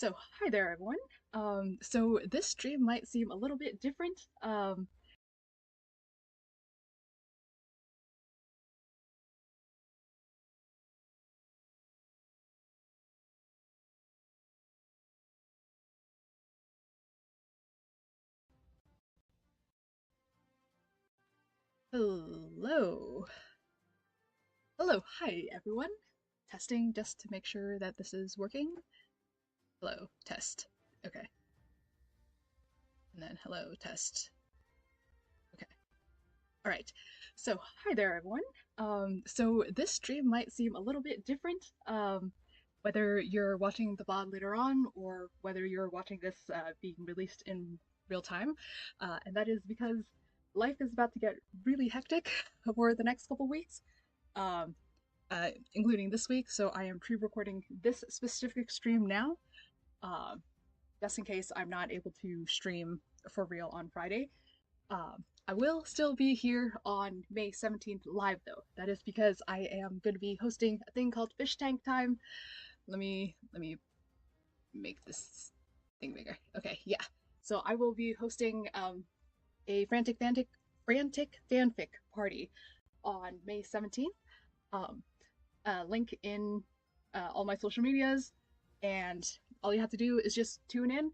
So hi there, everyone. So this stream might seem a little bit different. Hello. Hello, hi everyone. Testing just to make sure that this is working. Hello, test. Okay. And then hello, test. Okay. All right. So hi there, everyone. So this stream might seem a little bit different. Whether you're watching the VOD later on or whether you're watching this being released in real time, and that is because life is about to get really hectic over the next couple weeks, um, including this week. So I am pre-recording this specific stream now, uh, just in case I'm not able to stream for real on Friday. I will still be here on May 17th live though. That is because I am going to be hosting a thing called Fish Tank Time. Let me make this thing bigger. Okay, yeah. So I will be hosting a frantic fanfic party on May 17th. Um, Link in all my social medias, and all you have to do is just tune in,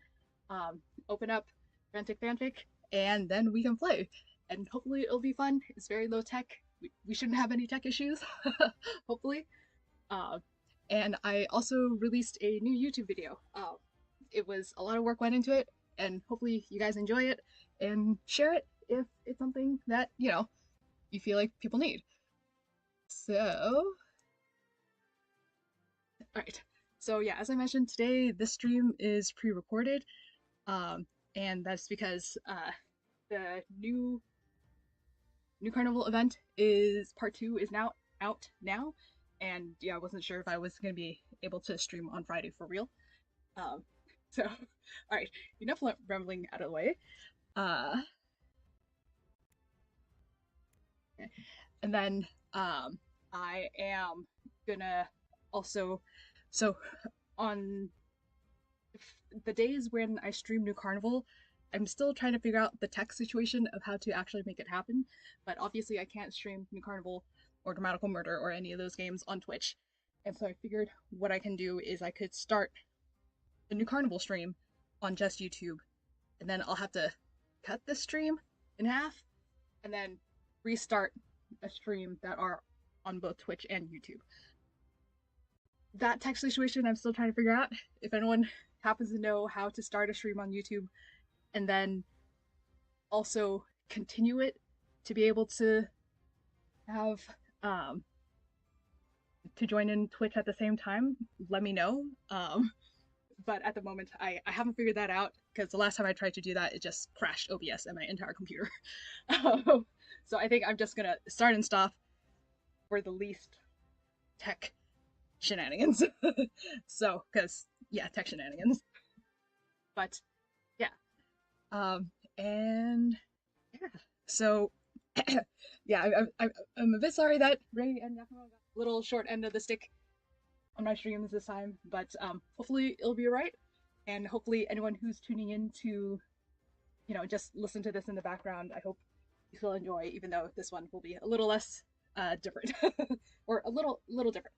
um, open up Frantic Fanfic, and then we can play. And hopefully it'll be fun. It's very low tech. We shouldn't have any tech issues, hopefully. Uh, and I also released a new YouTube video. It was a lot of work went into it, and hopefully you guys enjoy it and share it if it's something that, you feel like people need. So, alright. So yeah, as I mentioned today, this stream is pre-recorded, um, and that's because the new Carnival event is part 2 is now out now, and yeah, I wasn't sure if I was gonna be able to stream on Friday for real. Um, so, all right, enough rambling out of the way. Uh, and then I am gonna also, so on the days when I stream New Carnival, I'm still trying to figure out the tech situation of how to actually make it happen. But obviously, I can't stream New Carnival or Grammatical Murder or any of those games on Twitch. And so I figured what I can do is I could start the New Carnival stream on just YouTube, and then I'll have to cut the stream in half and then restart a stream that are on both Twitch and YouTube. That tech situation I'm still trying to figure out. If anyone happens to know how to start a stream on YouTube and then also continue it to be able to have to join in Twitch at the same time, let me know. But at the moment, I haven't figured that out because the last time I tried to do that, it just crashed OBS and my entire computer. So I think I'm just gonna start and stop for the least tech shenanigans. So, because yeah, tech shenanigans. But yeah, and yeah, so yeah, I'm a bit sorry that Ray and Yakimo got a little short end of the stick on my streams this time, but hopefully it'll be alright, and hopefully anyone who's tuning in to, just listen to this in the background, I hope you still enjoy, even though this one will be a little less different, or a little different.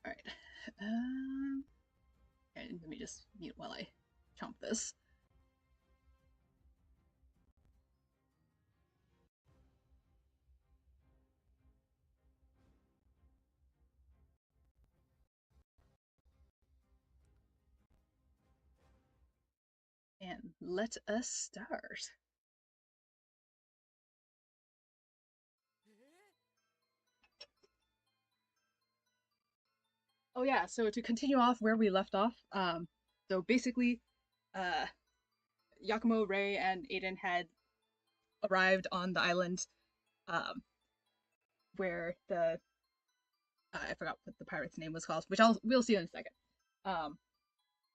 All right, and let me just mute while I chomp this. And let us start. Oh yeah, so to continue off where we left off, so basically, uh, Yakumo, Rei, and Aiden had arrived on the island, um, where the I forgot what the pirate's name was called, which we'll see in a second. Um,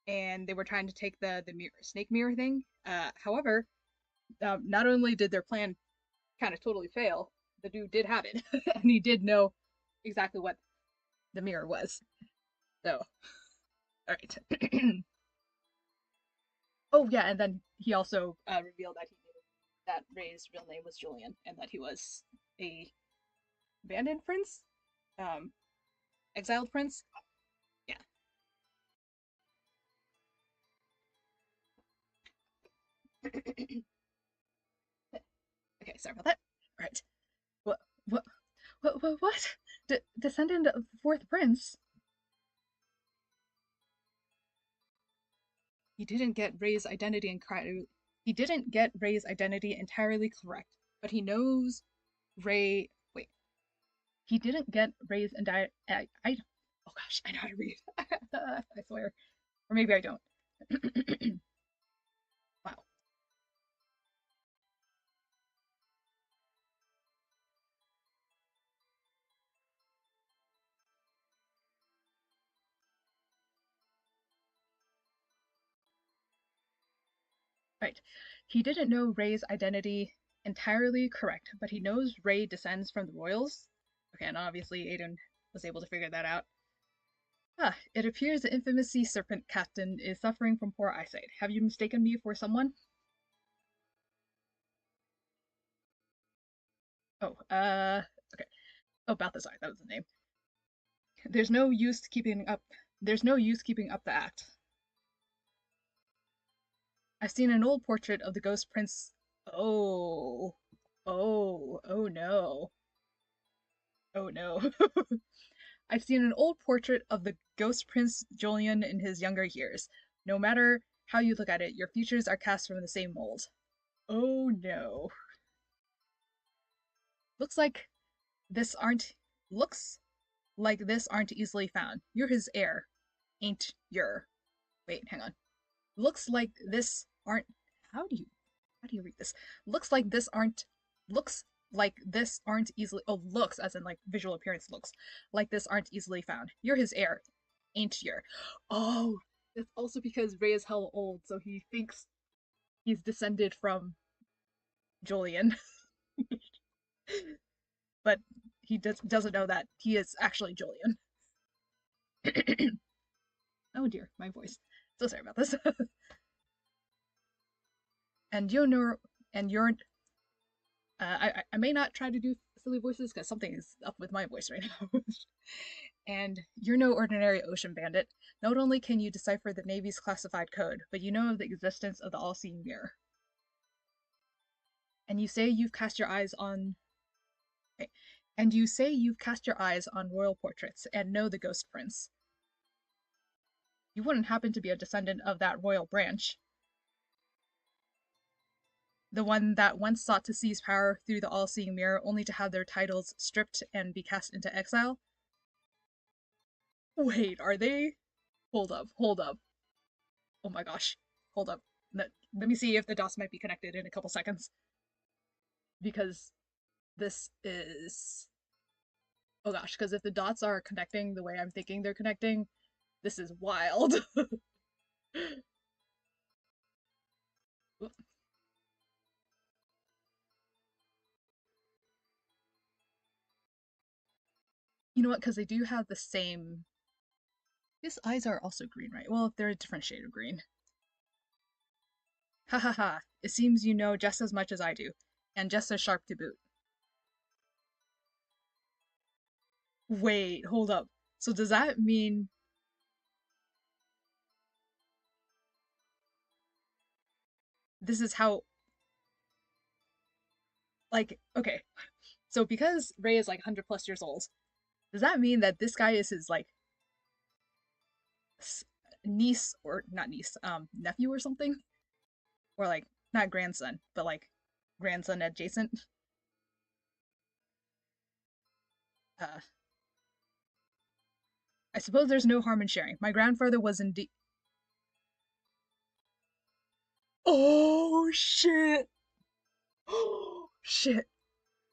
and they were trying to take the snake mirror thing. However, not only did their plan kind of totally fail, the dude did have it, and he did know exactly what the mirror was. So, all right. Oh yeah, and then he also revealed that he knew that Ray's real name was Julian, and that he was a abandoned prince, um, exiled prince. Yeah. Okay, sorry about that. All right. What? What? What? Descendant of the fourth prince? He didn't get Ray's identity and he didn't get Ray's identity entirely correct, but he knows Ray. Wait, he didn't get Ray's and I. Oh gosh, I know how to read. I swear, or maybe I don't. Wow. Right. He didn't know Ray's identity entirely correct, but he knows Ray descends from the royals. Okay, and obviously Aiden was able to figure that out. Ah, it appears the infamous sea serpent captain is suffering from poor eyesight. Have you mistaken me for someone? Oh, okay. Oh, Balthazar, that was the name. There's no use keeping up. There's no use keeping up the act. I've seen an old portrait of the ghost prince. Oh, oh no, oh no. I've seen an old portrait of the ghost prince Julian in his younger years. No matter how you look at it, your features are cast from the same mold. Oh no. Looks like this aren't. Looks like this aren't easily found. You're his heir, ain't your. Wait, hang on. Looks like this aren't. How do you how do you read this? Looks like this aren't looks like this aren't easily oh looks as in like visual appearance looks like this aren't easily found. You're his heir, ain't you? Oh, it's also because Ray is hell old, so he thinks he's descended from Julian, but he doesn't know that he is actually Julian. Oh dear, my voice. So sorry about this. And you know, and you're I may not try to do silly voices because something is up with my voice right now. And you're no ordinary ocean bandit. Not only can you decipher the Navy's classified code, but you know of the existence of the all-seeing mirror. And you say you've cast your eyes on okay. And you say you've cast your eyes on royal portraits and know the ghost prince. You wouldn't happen to be a descendant of that royal branch, the one that once sought to seize power through the all-seeing mirror only to have their titles stripped and be cast into exile? Wait, are they? Hold up, hold up. Oh my gosh. Hold up. Let me see if the dots might be connected in a couple seconds. Because this is. Oh gosh, because if the dots are connecting the way I'm thinking they're connecting, this is wild. You know what? Because they do have the same. His eyes are also green, right? Well, they're a different shade of green. Ha ha ha. It seems you know just as much as I do, and just as sharp to boot. Wait, hold up. So does that mean this is how, like, okay, so because Ray is like 100 plus years old, does that mean that this guy is his like niece or not niece, nephew or something? Or like not grandson, but like grandson adjacent? Uh, I suppose there's no harm in sharing. My grandfather was indeed. Oh shit! Oh shit!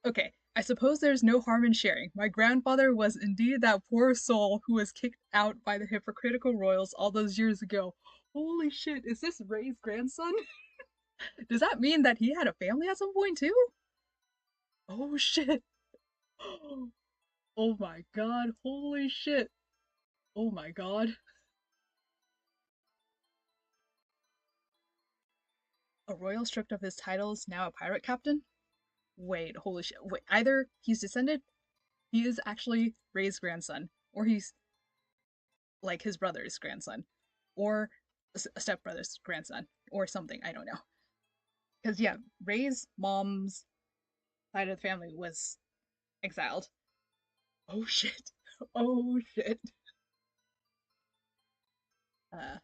Okay, I suppose there's no harm in sharing. My grandfather was indeed that poor soul who was kicked out by the hypocritical royals all those years ago. Holy shit, is this Ray's grandson? Does that mean that he had a family at some point too? Oh shit. Oh my god, holy shit. Oh my god. A royal stripped of his titles, now a pirate captain? Wait, holy shit. Wait, either he's descended, he is actually Ray's grandson, or he's like his brother's grandson, or a stepbrother's grandson, or something. I don't know. Because, yeah, Ray's mom's side of the family was exiled. Oh shit. Oh shit. Uh,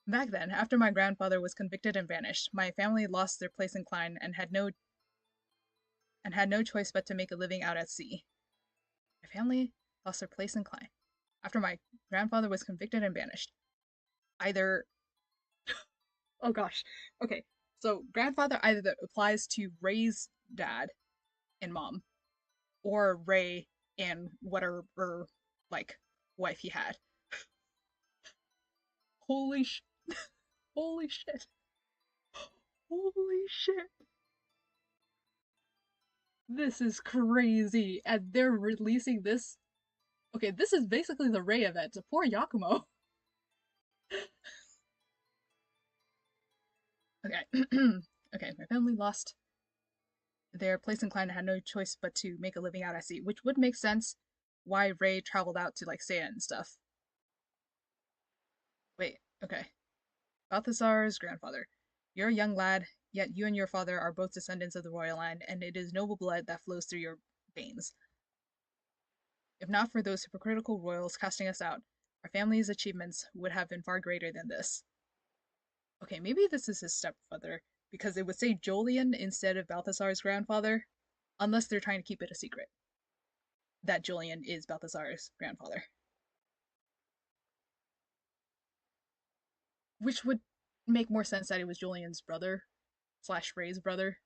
Back then, after my grandfather was convicted and banished, my family lost their place in Klein and had no choice but to make a living out at sea. My family lost their place in Klein after my grandfather was convicted and banished. Either, oh gosh, okay, so grandfather either applies to Ray's dad and mom, or Ray and whatever like wife he had. Holy sh! Holy shit! Holy shit! This is crazy, and they're releasing this. Okay, this is basically the Ray event. Poor Yakumo. Okay. Okay, my family lost their place in Klein and had no choice but to make a living out at sea, which would make sense why Ray traveled out to like Seiya and stuff. Wait, okay. Balthazar's grandfather. You're a young lad, yet you and your father are both descendants of the royal line, and it is noble blood that flows through your veins. If not for those hypocritical royals casting us out, our family's achievements would have been far greater than this. Okay, maybe this is his stepfather, because it would say Jolyon instead of Balthazar's grandfather, unless they're trying to keep it a secret that Jolyon is Balthazar's grandfather. Which would make more sense that it was Jolyon's brother slash Ray's brother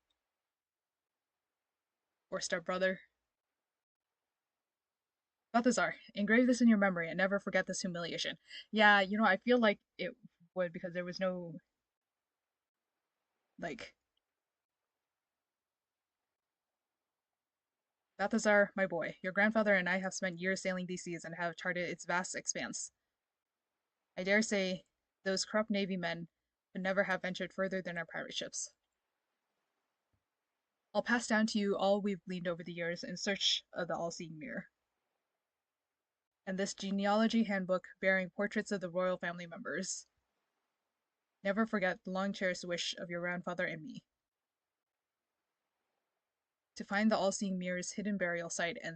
or stepbrother. Balthazar, engrave this in your memory and never forget this humiliation. Yeah, I feel like it would because there was no, like, Balthazar, my boy, your grandfather and I have spent years sailing these seas and have charted its vast expanse. I dare say those corrupt navy men could never have ventured further than our pirate ships. I'll pass down to you all we've gleaned over the years in search of the all-seeing mirror, and this genealogy handbook bearing portraits of the royal family members. Never forget the long-cherished wish of your grandfather and me, to find the all-seeing mirror's hidden burial site and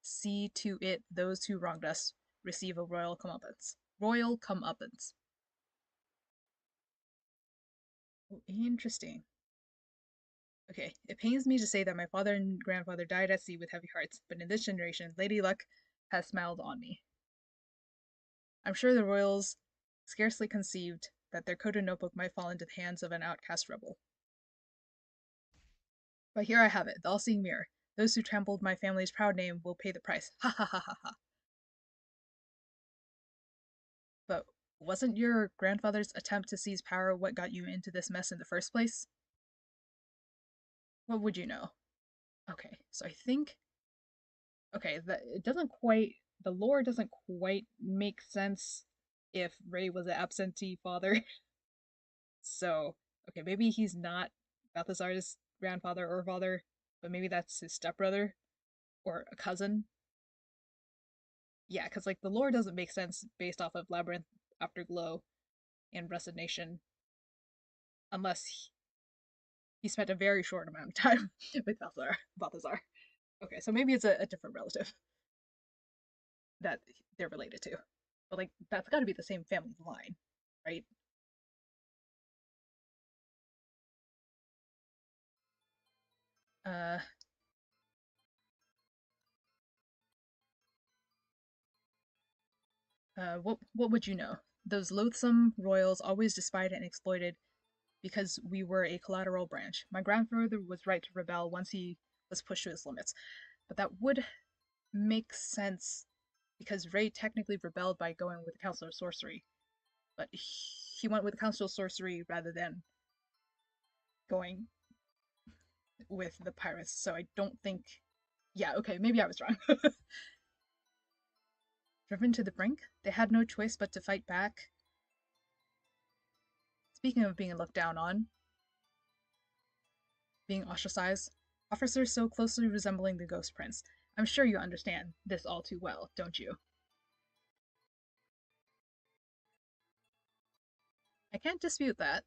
see to it those who wronged us receive a royal comeuppance. Royal comeuppance. Oh, interesting. Okay, it pains me to say that my father and grandfather died at sea with heavy hearts, but in this generation, Lady Luck has smiled on me. I'm sure the royals scarcely conceived that their coded notebook might fall into the hands of an outcast rebel. But here I have it, the all-seeing mirror. Those who trampled my family's proud name will pay the price. Ha ha ha ha ha. But wasn't your grandfather's attempt to seize power what got you into this mess in the first place? What would you know? Okay, so I think okay, that it doesn't quite the lore doesn't quite make sense if Ray was an absentee father. So, okay, maybe he's not Balthazar's grandfather or father, but maybe that's his stepbrother or a cousin. Yeah, because like the lore doesn't make sense based off of Labyrinth, Afterglow, and Blessed Nation, unless he spent a very short amount of time with Balthazar. Okay, so maybe it's a different relative that they're related to. But like that's got to be the same family line, right? Uh, what would you know? Those loathsome royals always despised and exploited because we were a collateral branch. My grandfather was right to rebel once he was pushed to his limits, but that would make sense because Ray technically rebelled by going with the Council of Sorcery, but he went with the Council of Sorcery rather than going with the pirates. So I don't think Yeah, okay, maybe I was wrong. Driven to the brink, they had no choice but to fight back. Speaking of being looked down on, being ostracized, officers so closely resembling the Ghost Prince. I'm sure you understand this all too well, don't you? I can't dispute that.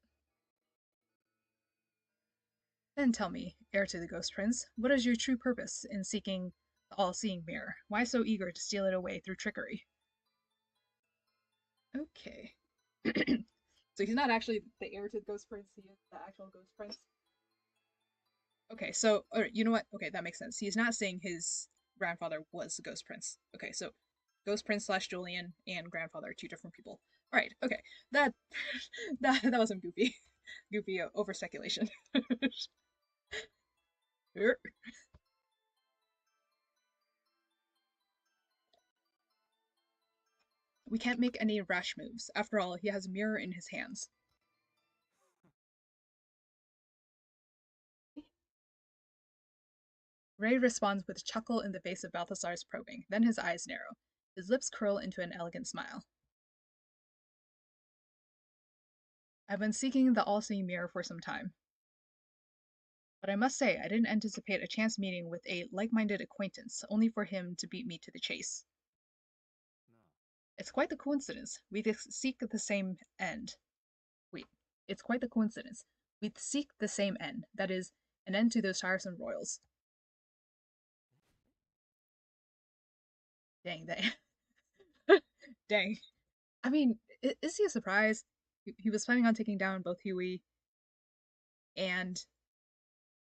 Then tell me, heir to the Ghost Prince, what is your true purpose in seeking the all-seeing mirror? Why so eager to steal it away through trickery? Okay. So he's not actually the heir to the Ghost Prince, he is the actual Ghost Prince. Okay, so you know what? Okay, that makes sense. He's not saying his grandfather was the Ghost Prince. Okay, so Ghost Prince slash Julian and grandfather are two different people. All right, okay, that that wasn't goofy, goofy over speculation. We can't make any rash moves. After all, he has a mirror in his hands. Ray responds with a chuckle in the face of Balthasar's probing. Then his eyes narrow. His lips curl into an elegant smile. I've been seeking the all-seeing mirror for some time. But I must say, I didn't anticipate a chance meeting with a like-minded acquaintance, only for him to beat me to the chase. It's quite the coincidence. We seek the same end. Wait, it's quite the coincidence. We seek the same end. That is, an end to those tiresome royals. Dang, dang. I mean, is he a surprise? He was planning on taking down both Huey and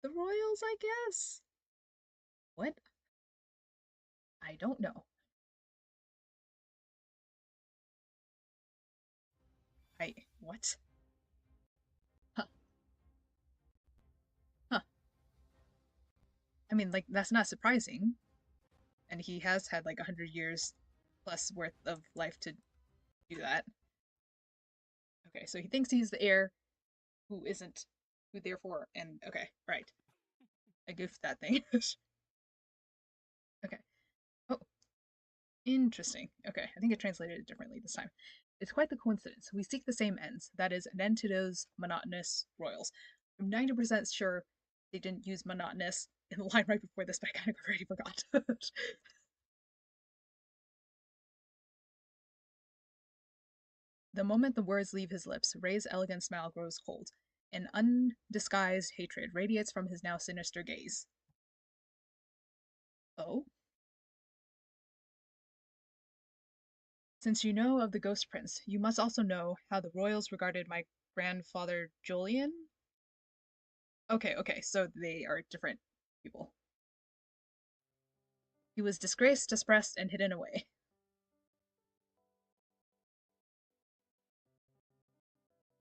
the royals, I guess? What? I don't know. What? Huh. Huh. I mean, like, that's not surprising. And he has had like 100 years plus worth of life to do that. Okay, so he thinks he's the heir who isn't, who therefore, and okay, right. I goofed that thing. Okay. Oh, interesting. Okay, I think it translated it differently this time. It's quite the coincidence. We seek the same ends. That is, an end to those monotonous royals. I'm 90% sure they didn't use monotonous in the line right before this, but I kind of already forgot. The moment the words leave his lips, Ray's elegant smile grows cold. An undisguised hatred radiates from his now sinister gaze. Oh? Since you know of the Ghost Prince, you must also know how the royals regarded my grandfather Julian? Okay, okay, so they are different people. He was disgraced, suppressed, and hidden away.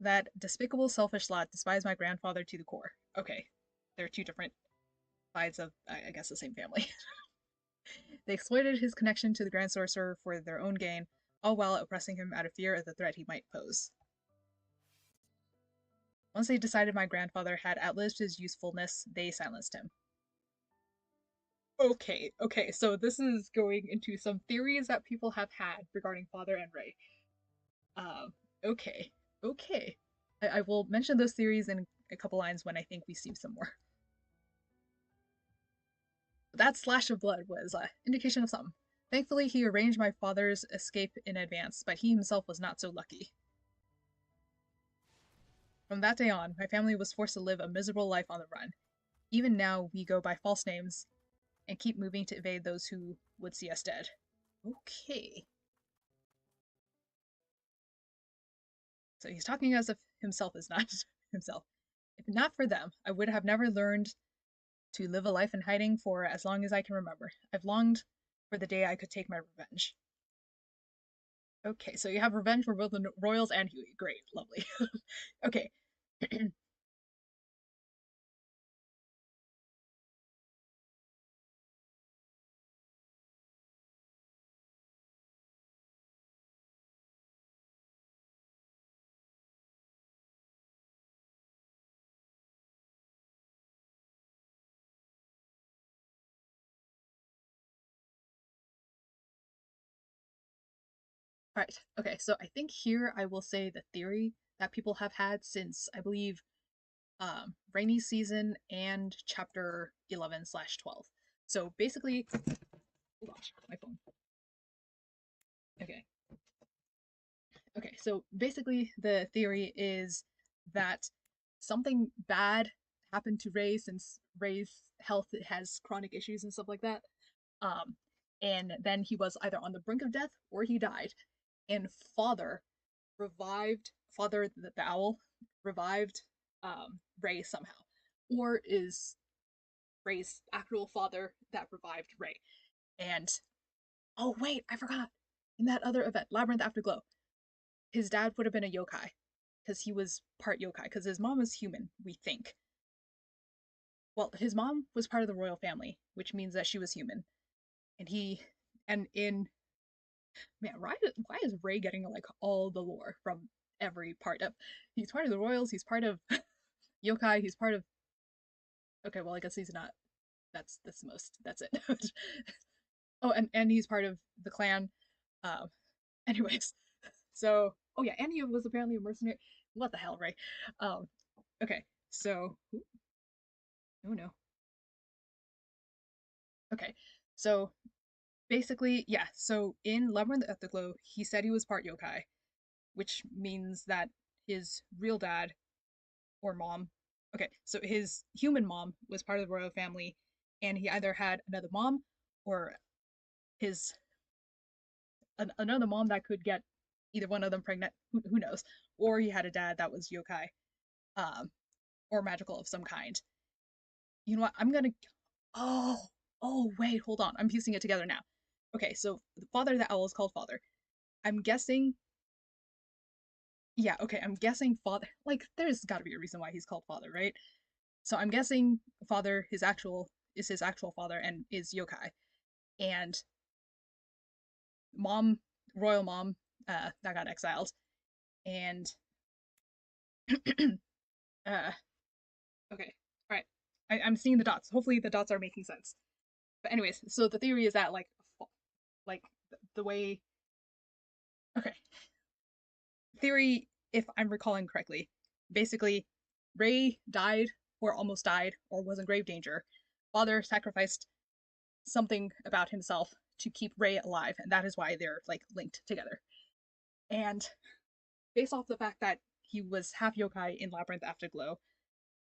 That despicable, selfish lot despised my grandfather to the core. Okay, they're two different sides of, I guess, the same family. They exploited his connection to the Grand Sorcerer for their own gain, all while oppressing him out of fear of the threat he might pose. Once they decided my grandfather had outlived his usefulness, they silenced him. Okay, okay, so this is going into some theories that people have had regarding Father and Ray. Um, okay, okay. I will mention those theories in a couple lines when I think we see some more. That slash of blood was an indication of something. Thankfully, he arranged my father's escape in advance, but he himself was not so lucky. From that day on, my family was forced to live a miserable life on the run. Even now, we go by false names and keep moving to evade those who would see us dead. Okay. So he's talking as if himself is not himself. If not for them, I would have never learned to live a life in hiding for as long as I can remember. I've longed for the day I could take my revenge. Okay, so you have revenge for both the Royals and Huey. Great, lovely. Okay. right. Okay, so I think here I will say the theory that people have had since I believe rainy season and chapter 11/12. So basically, oh gosh, my phone. Okay. Okay, so basically the theory is that something bad happened to Ray since Ray's health has chronic issues and stuff like that. Um, and then he was either on the brink of death or he died. And Father the owl revived Ray somehow. Or is Ray's actual father that revived Ray. And oh wait, I forgot. In that other event, Labyrinth Afterglow, his dad would have been a yokai because he was part yokai because his mom was human, we think. Well, his mom was part of the royal family, which means that she was human. And he and in man, why is Ray getting like all the lore from every part of he's part of the royals, he's part of yokai, he's part of okay, well I guess he's not that's the most that's it. Oh, and he's part of the clan. Um anyways. So oh yeah, and he was apparently a mercenary. What the hell, Ray? Um okay, so oh no. Okay. So basically, yeah, so in Labyrinth Afterglow, he said he was part yokai, which means that his real dad or mom. Okay, so his human mom was part of the royal family, and he either had another mom or his another mom that could get either one of them pregnant. Who knows? Or he had a dad that was yokai, um, or magical of some kind. You know what? I'm gonna. Oh, oh, wait, hold on. I'm piecing it together now. Okay, so the father of the owl is called Father. I'm guessing. Yeah, okay, I'm guessing Father. Like, there's got to be a reason why he's called Father, right? So I'm guessing Father, his actual father, and is yokai, and Mom, royal mom, that got exiled, and uh, okay, all right, I'm seeing the dots. Hopefully the dots are making sense. But anyways, so the theory is that like the way, okay, theory, if I'm recalling correctly, basically, Ray died or almost died or was in grave danger. Father sacrificed something about himself to keep Ray alive, and that is why they're like linked together. And based off the fact that he was half yokai in Labyrinth Afterglow,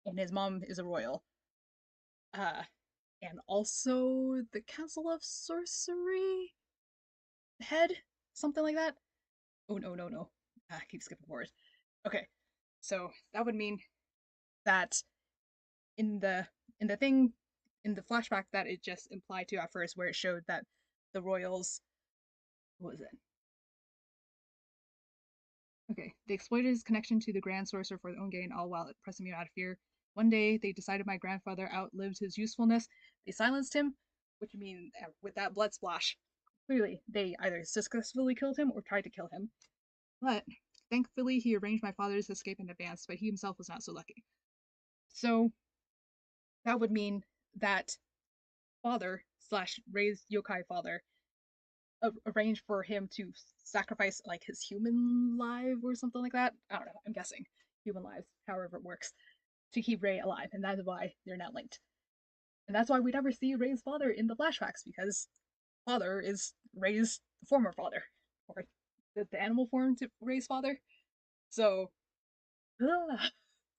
and his mom is a royal, uh, and also the Council of Sorcery head, something like that. Oh no, no, no! I keep skipping forward. Okay, so that would mean that in the in the thing in the flashback that it just implied to at first, where it showed that the royals, what was it? Okay, they exploited his connection to the Grand Sorcerer for their own gain, all while pressing me out of fear. One day, they decided my grandfather outlived his usefulness. They silenced him, which means with that blood splash, clearly they either successfully killed him or tried to kill him. But thankfully, he arranged my father's escape in advance, but he himself was not so lucky. So that would mean that father slash raised yokai father arranged for him to sacrifice like his human life or something like that. I don't know. I'm guessing human lives, however it works, to keep Ray alive, and that's why they're not linked. And that's why we never see Ray's father in the flashbacks because father is Ray's former father, or the animal form to Ray's father. So,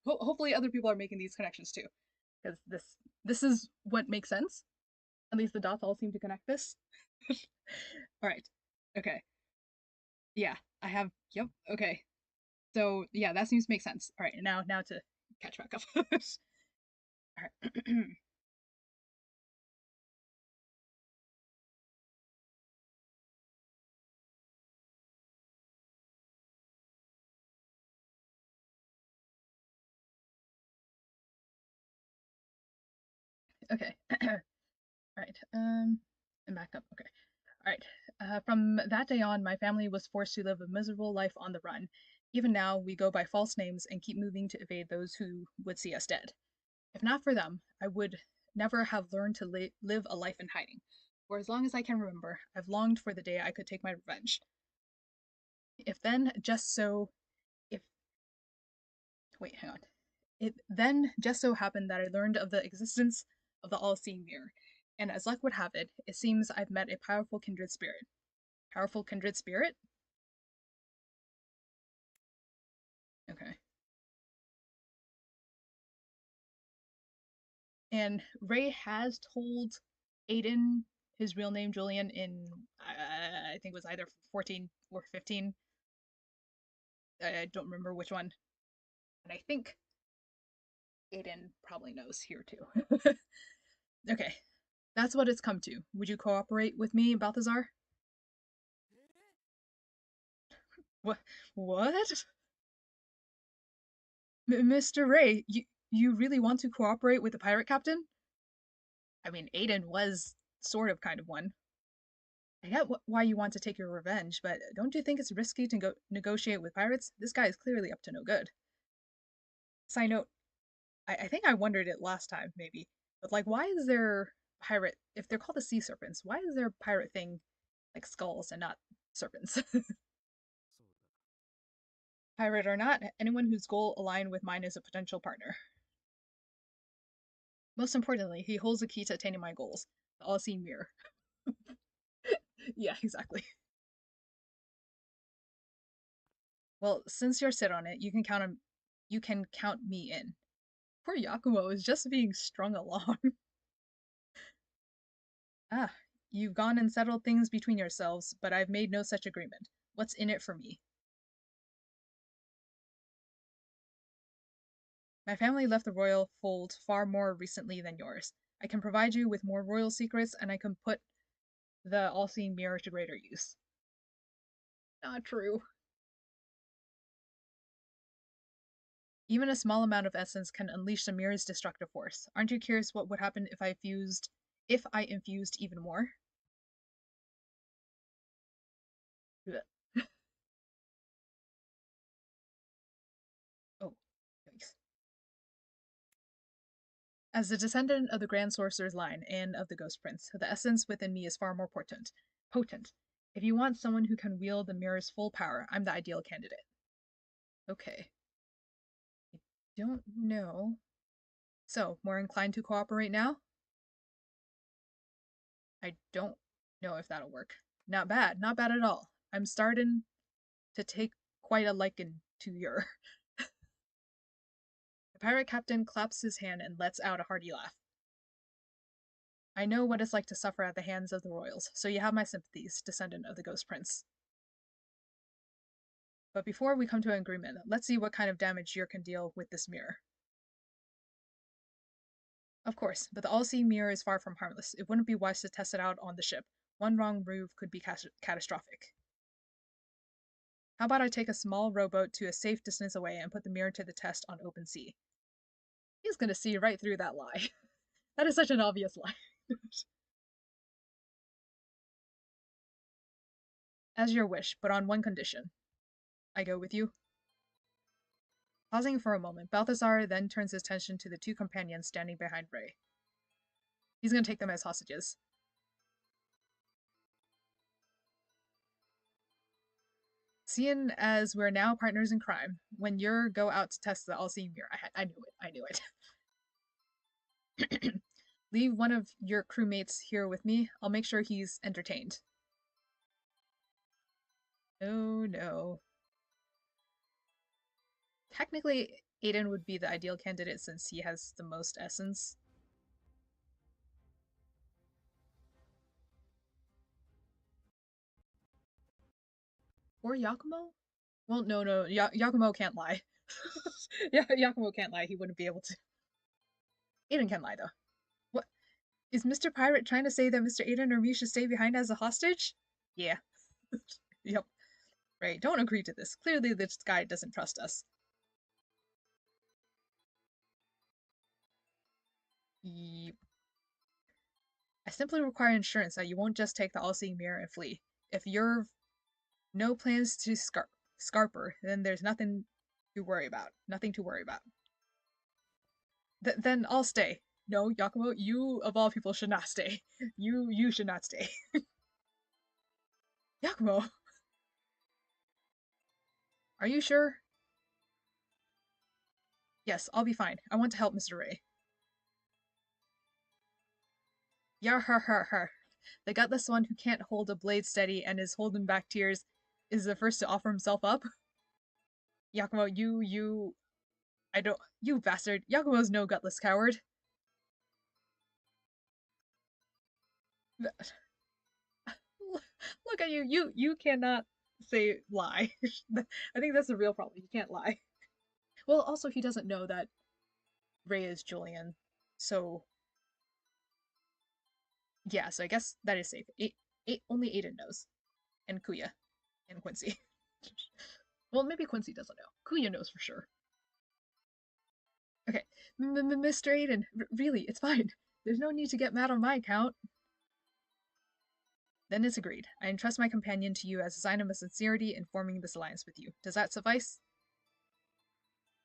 hopefully, other people are making these connections too, because this is what makes sense. At least the dots all seem to connect this. All right. Okay. Yeah, I have. Yep. Okay. So yeah, that seems to make sense. All right, now to catch back up. All right. Okay. All right. And back up. Okay. All right. From that day on, my family was forced to live a miserable life on the run. Even now, we go by false names and keep moving to evade those who would see us dead. If not for them, I would never have learned to live a life in hiding. For as long as I can remember, I've longed for the day I could take my revenge. If then just so if wait, hang on. It then just so happened that I learned of the existence of the all-seeing mirror, and as luck would have it, it seems I've met a powerful kindred spirit. Powerful kindred spirit? Okay. And Ray has told Aiden his real name, Julian, in I think it was either 14 or 15. I don't remember which one. And I think Aiden probably knows here too. Okay, that's what it's come to. Would you cooperate with me, Balthazar? What? What? Mr. Ray, you really want to cooperate with the pirate captain? I mean, Aiden was sort of kind of one. I get why you want to take your revenge, but don't you think it's risky to negotiate with pirates? This guy is clearly up to no good. Side note, I think I wondered it last time, maybe. But, like, why is there pirate, if they're called the sea serpents, why is their pirate thing like skulls and not serpents? Pirate or not, anyone whose goal aligned with mine is a potential partner. Most importantly, he holds the key to attaining my goals. The all-seeing mirror. Yeah, exactly. Well, since you're sit on it, you can count me in. Poor Yakumo is just being strung along. Ah, you've gone and settled things between yourselves, but I've made no such agreement. What's in it for me? My family left the royal fold far more recently than yours. I can provide you with more royal secrets, and I can put the all-seeing mirror to greater use. Not true. Even a small amount of essence can unleash the mirror's destructive force. Aren't you curious what would happen if I infused even more? Oh, yikes. As the descendant of the Grand Sorcerer's line and of the Ghost Prince, the essence within me is far more potent. Potent. If you want someone who can wield the mirror's full power, I'm the ideal candidate. Okay. I don't know. So, more inclined to cooperate now? I don't know if that'll work. Not bad, not bad at all. I'm starting to take quite a liking to your. The pirate captain claps his hand and lets out a hearty laugh. I know what it's like to suffer at the hands of the royals, so you have my sympathies, descendant of the Ghost Prince. But before we come to an agreement, let's see what kind of damage you can deal with this mirror. Of course, but the all-seeing mirror is far from harmless. It wouldn't be wise to test it out on the ship. One wrong move could be catastrophic. How about I take a small rowboat to a safe distance away and put the mirror to the test on open sea? He's gonna see right through that lie. That is such an obvious lie. As your wish, but on one condition. I go with you. Pausing for a moment, Balthazar then turns his attention to the two companions standing behind Ray. He's gonna take them as hostages. Seeing as we're now partners in crime, when you go out to test the all-seeing mirror, I knew it, I knew it. Leave one of your crewmates here with me. I'll make sure he's entertained. Oh no. Technically, Aiden would be the ideal candidate since he has the most essence. Or Yakumo? Well, no. Yakumo can't lie. Yeah, Yakumo can't lie. He wouldn't be able to. Aiden can lie, though. What? Is Mr. Pirate trying to say that Mr. Aiden or me should stay behind as a hostage? Yeah. Yep. Right, don't agree to this. Clearly, this guy doesn't trust us. Yep. I simply require insurance that you won't just take the all-seeing mirror and flee. If you've no plans to scarper, then there's nothing to worry about. Nothing to worry about. Then I'll stay. No, Yakumo, you of all people should not stay. You should not stay. Yakumo. Are you sure? Yes, I'll be fine. I want to help Mr. Ray. Yar har har har. The gutless one who can't hold a blade steady and is holding back tears is the first to offer himself up. Yakumo, I don't. You bastard. Yakumo's no gutless coward. Look at you. You cannot say lie. I think that's the real problem. You can't lie. Well, also, he doesn't know that Ray is Julian. So, yeah, so I guess that is safe. Only Aiden knows. And Kuya. And Quincy. Well, maybe Quincy doesn't know. Kuya knows for sure. Okay, Mr. Aiden, really, it's fine. There's no need to get mad on my account. Then it's agreed. I entrust my companion to you as a sign of my sincerity in forming this alliance with you. Does that suffice?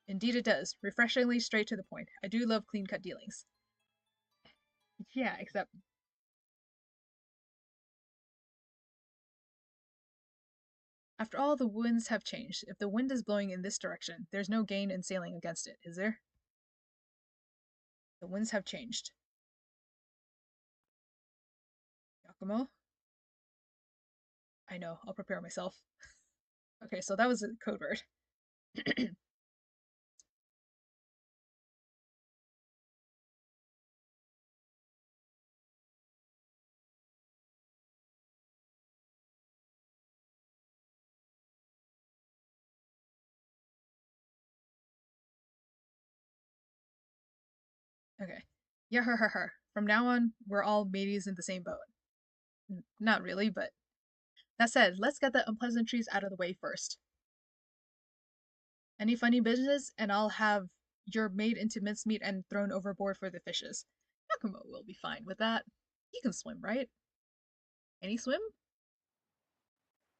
Indeed it does. Refreshingly straight to the point. I do love clean-cut dealings. Yeah, except... After all, the winds have changed. If the wind is blowing in this direction, there's no gain in sailing against it, is there? The winds have changed. Yakumo? I know, I'll prepare myself. Okay, so that was a code word. Okay. Yeah, her. From now on, we're all mateys in the same boat. Not really, but... That said, let's get the unpleasantries out of the way first. Any funny business, and I'll have your made into mincemeat and thrown overboard for the fishes. Yakumo will be fine with that. He can swim, right? Can he swim?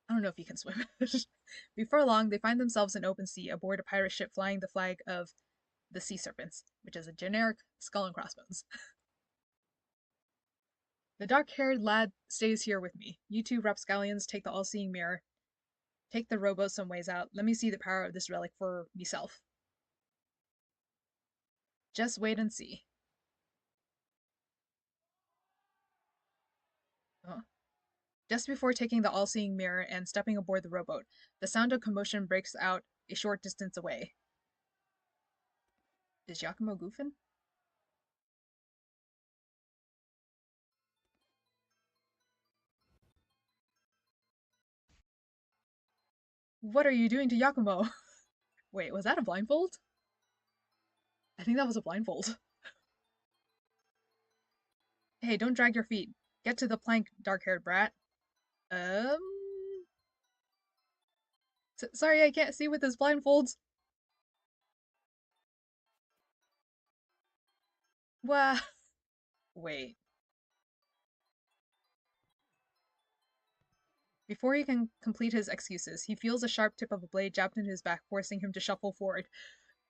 I don't know if he can swim. Before long, they find themselves in open sea aboard a pirate ship flying the flag of the Sea Serpents, which is a generic skull and crossbones. The dark-haired lad stays here with me. You two rapscallions take the all-seeing mirror. Take the rowboat some ways out. Let me see the power of this relic for meself. Just wait and see. Oh. Just before taking the all-seeing mirror and stepping aboard the rowboat, the sound of commotion breaks out a short distance away. Is Yakumo goofing? What are you doing to Yakumo? Wait, was that a blindfold? I think that was a blindfold. Hey, don't drag your feet. Get to the plank, dark-haired brat. Um... Sorry, I can't see with his blindfolds. Wah. Wait. Before he can complete his excuses, he feels a sharp tip of a blade jabbed into his back, forcing him to shuffle forward.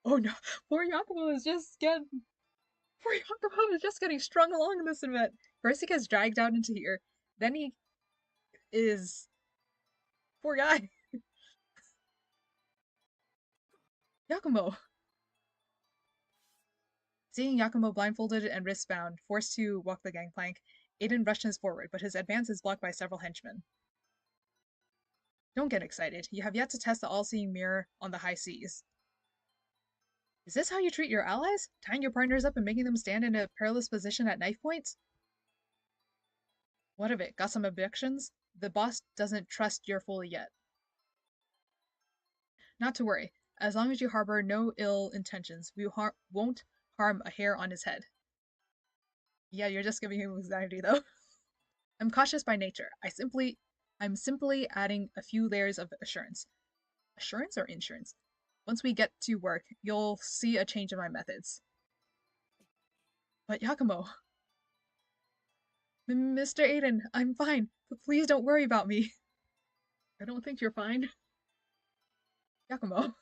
Oh no, poor Yakumo is just getting... Poor Yakumo is just getting strung along in this event. First he gets dragged out into here, then he is... Poor guy. Yakumo. Seeing Yakumo blindfolded and wristbound, forced to walk the gangplank, Aiden rushes forward, but his advance is blocked by several henchmen. Don't get excited. You have yet to test the all-seeing mirror on the high seas. Is this how you treat your allies? Tying your partners up and making them stand in a perilous position at knife point? What of it? Got some objections? The boss doesn't trust you're fully yet. Not to worry. As long as you harbor no ill intentions, we won't harm a hair on his head. Yeah, you're just giving him anxiety though. I'm cautious by nature. I'm simply adding a few layers of assurance. Assurance or insurance? Once we get to work, you'll see a change in my methods. But Yakumo... Mr. Aiden, I'm fine, but please don't worry about me. I don't think you're fine. Yakumo.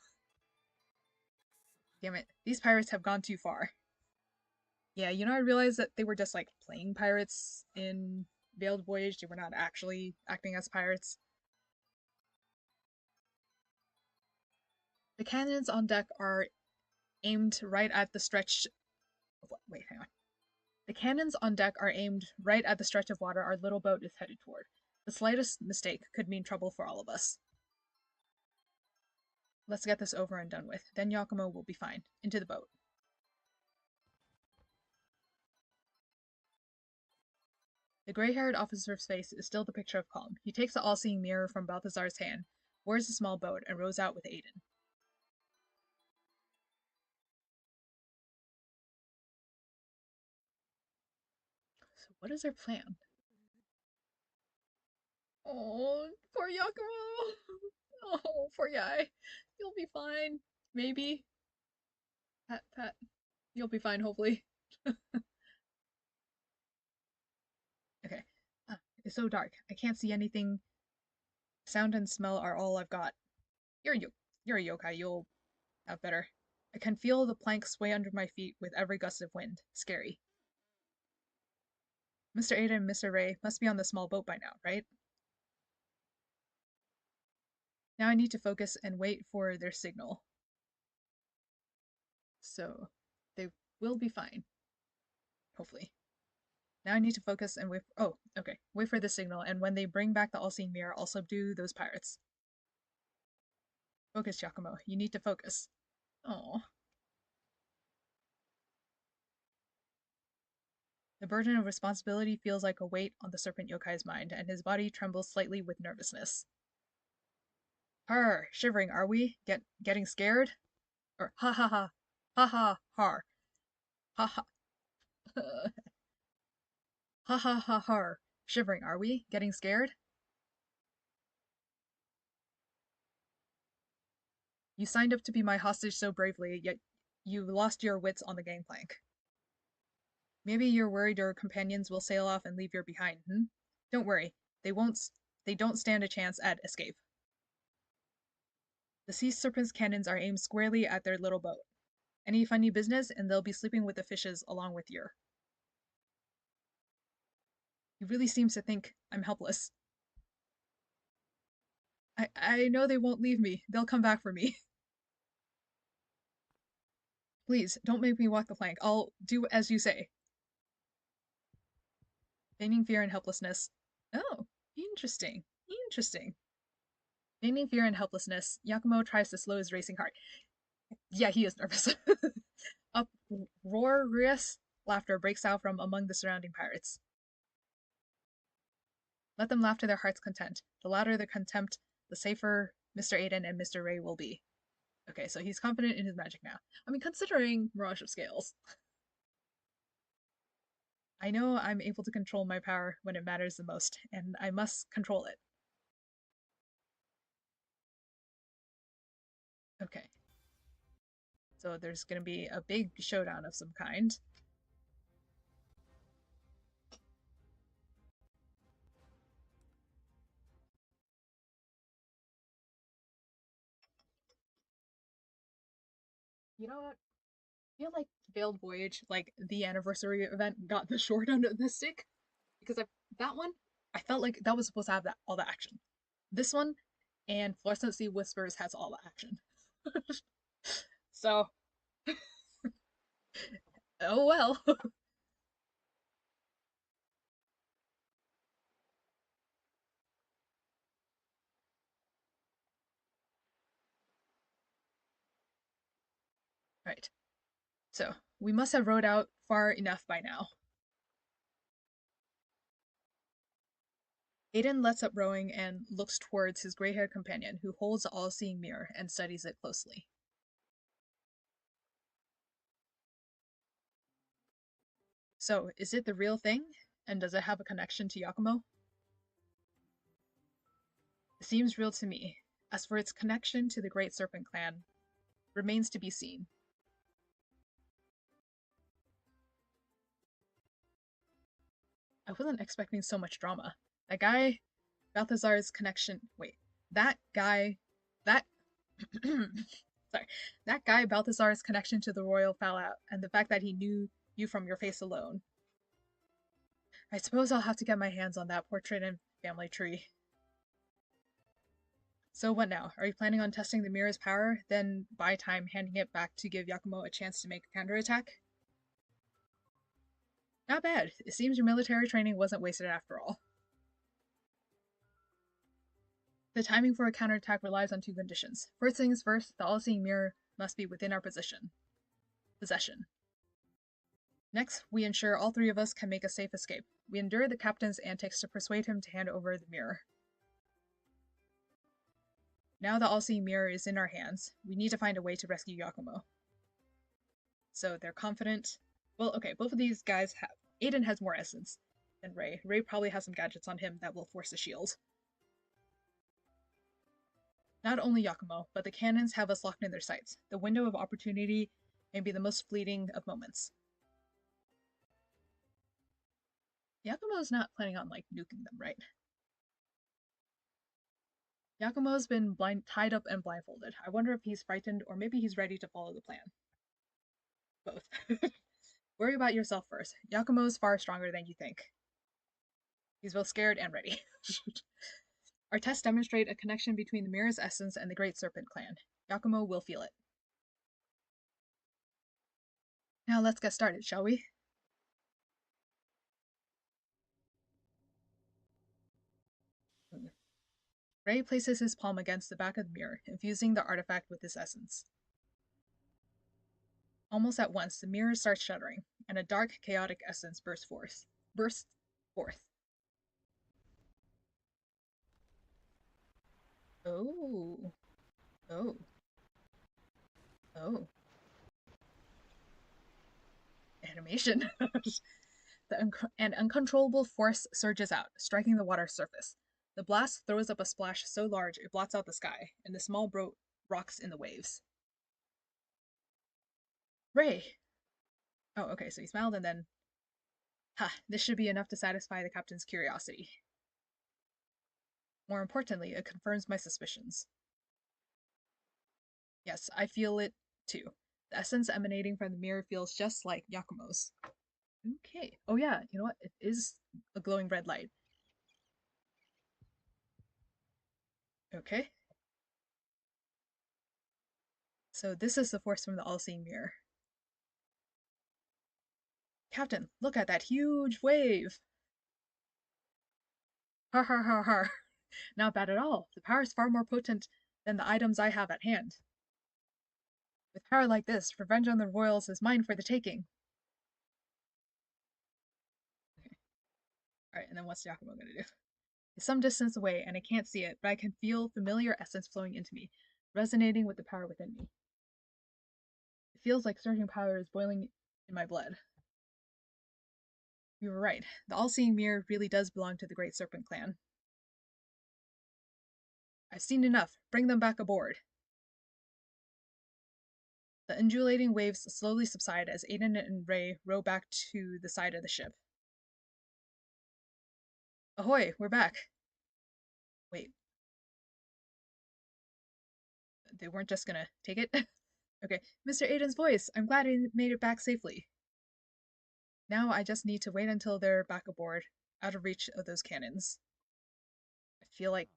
Damn it, these pirates have gone too far. Yeah, you know, I realized that they were just like playing pirates in Veiled Voyage. They were not actually acting as pirates. The cannons on deck are aimed right at the stretch. Wait, hang on. The cannons on deck are aimed right at the stretch of water our little boat is headed toward. The slightest mistake could mean trouble for all of us. Let's get this over and done with. Then Yakumo will be fine. Into the boat. The gray-haired officer's face is still the picture of calm. He takes the all-seeing mirror from Balthazar's hand, boards the small boat, and rows out with Aiden. So what is their plan? Oh, poor Yakumo! Oh, poor guy. You'll be fine. Maybe. Pat, pat. You'll be fine, hopefully. Okay. It's so dark. I can't see anything. Sound and smell are all I've got. You're a yokai. You'll have better. I can feel the plank sway under my feet with every gust of wind. Scary. Mr. Ada and Mr. Ray must be on the small boat by now, right? Now I need to focus and wait for their signal. So, they will be fine. Hopefully. Now I need to focus and wait. Oh, okay. Wait for the signal, and when they bring back the all-seeing mirror, I'll subdue those pirates. Focus, Giacomo. You need to focus. Oh. The burden of responsibility feels like a weight on the serpent yokai's mind, and his body trembles slightly with nervousness. Har, shivering, are we? Getting scared? Or ha ha ha, ha ha har, ha ha, ha ha ha har, shivering, are we? Getting scared? You signed up to be my hostage so bravely, yet you lost your wits on the gangplank. Maybe you're worried your companions will sail off and leave you behind, hmm? Don't worry, they won't. They don't stand a chance at escape. The sea serpent's cannons are aimed squarely at their little boat. Any funny business, and they'll be sleeping with the fishes along with you. He really seems to think I'm helpless. I know they won't leave me. They'll come back for me. Please, don't make me walk the plank. I'll do as you say. Feigning fear and helplessness. Oh, interesting. Interesting. Feigning fear and helplessness, Yakumo tries to slow his racing heart. Yeah, he is nervous. Uproarious laughter breaks out from among the surrounding pirates. Let them laugh to their heart's content. The louder the contempt, the safer Mr. Aiden and Mr. Ray will be. Okay, so he's confident in his magic now. I mean, considering Mirage of Scales. I know I'm able to control my power when it matters the most, and I must control it. Okay. So there's going to be a big showdown of some kind. You know what? I feel like Veiled Voyage, like the anniversary event, got the short end of the stick because that one, I felt like that was supposed to have all the action. This one and Fluorescent Sea Whispers has all the action. So, oh well. Right. So, we must have rowed out far enough by now. Aiden lets up rowing and looks towards his gray-haired companion, who holds the all-seeing mirror and studies it closely. So, is it the real thing? And does it have a connection to Yakumo? It seems real to me. As for its connection to the Great Serpent Clan, remains to be seen. I wasn't expecting so much drama. That guy, Balthazar's connection. Wait, that guy. That. Sorry. That guy, Balthazar's connection to the royal fallout, and the fact that he knew you from your face alone. I suppose I'll have to get my hands on that portrait and family tree. So what now? Are you planning on testing the mirror's power, then buy time handing it back to give Yakumo a chance to make a counterattack? Not bad. It seems your military training wasn't wasted after all. The timing for a counterattack relies on two conditions. First things first, the all-seeing mirror must be within our possession. Next, we ensure all three of us can make a safe escape. We endure the captain's antics to persuade him to hand over the mirror. Now the all-seeing mirror is in our hands. We need to find a way to rescue Yakumo. So they're confident. Well, okay, both of these guys have... Aiden has more essence than Ray. Ray probably has some gadgets on him that will force a shield. Not only Yakumo, but the cannons have us locked in their sights. The window of opportunity may be the most fleeting of moments. Yakumo's not planning on, like, nuking them, right? Yakumo's been tied up and blindfolded. I wonder if he's frightened or maybe he's ready to follow the plan. Both. Worry about yourself first. Yakumo's far stronger than you think. He's both scared and ready. Our tests demonstrate a connection between the mirror's essence and the Great Serpent clan. Yakumo will feel it. Now let's get started, shall we? Ray places his palm against the back of the mirror, infusing the artifact with his essence. Almost at once, the mirror starts shuddering, and a dark, chaotic essence bursts forth. Oh. Oh. Oh. Animation. An uncontrollable force surges out, striking the water's surface. The blast throws up a splash so large it blots out the sky, and the small boat rocks in the waves. Ray! Oh, okay, so he smiled and then... Ha, this should be enough to satisfy the captain's curiosity. More importantly, it confirms my suspicions. Yes, I feel it too. The essence emanating from the mirror feels just like Yakumo's. Okay. Oh yeah, you know what? It is a glowing red light. Okay. So this is the force from the all-seeing mirror. Captain, look at that huge wave! Har har har har. Not bad at all. The power is far more potent than the items I have at hand. With power like this, revenge on the royals is mine for the taking. Okay. Alright, and then what's Yakumo gonna do? It's some distance away, and I can't see it, but I can feel familiar essence flowing into me, resonating with the power within me. It feels like surging power is boiling in my blood. You were right. The all-seeing mirror really does belong to the Great Serpent clan. I've seen enough. Bring them back aboard. The undulating waves slowly subside as Aiden and Ray row back to the side of the ship. Ahoy, we're back. Wait. They weren't just gonna take it? Okay, Mr. Aiden's voice. I'm glad I made it back safely. Now I just need to wait until they're back aboard, out of reach of those cannons. I feel like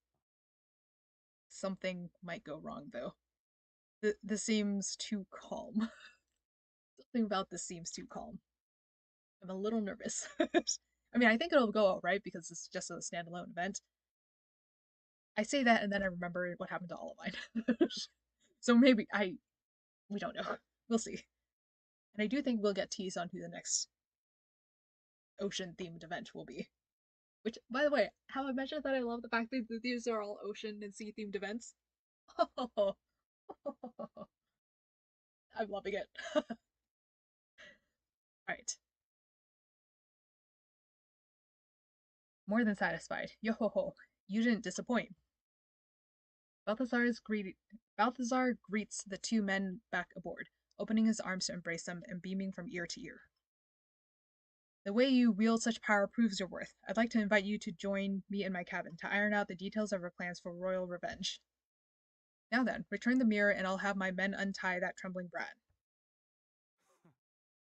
something might go wrong, though. This seems too calm. Something about this seems too calm. I'm a little nervous. I mean, I think it'll go alright because it's just a standalone event. I say that and then I remember what happened to all of mine. So maybe we don't know. We'll see. And I do think we'll get teased on who the next ocean-themed event will be. Which, by the way, have I mentioned that I love the fact that these are all ocean and sea-themed events? Oh, I'm loving it. Alright. More than satisfied. Yo-ho-ho. You didn't disappoint. Balthazar greets the two men back aboard, opening his arms to embrace them and beaming from ear to ear. The way you wield such power proves your worth. I'd like to invite you to join me in my cabin to iron out the details of our plans for royal revenge. Now then, return the mirror and I'll have my men untie that trembling brat.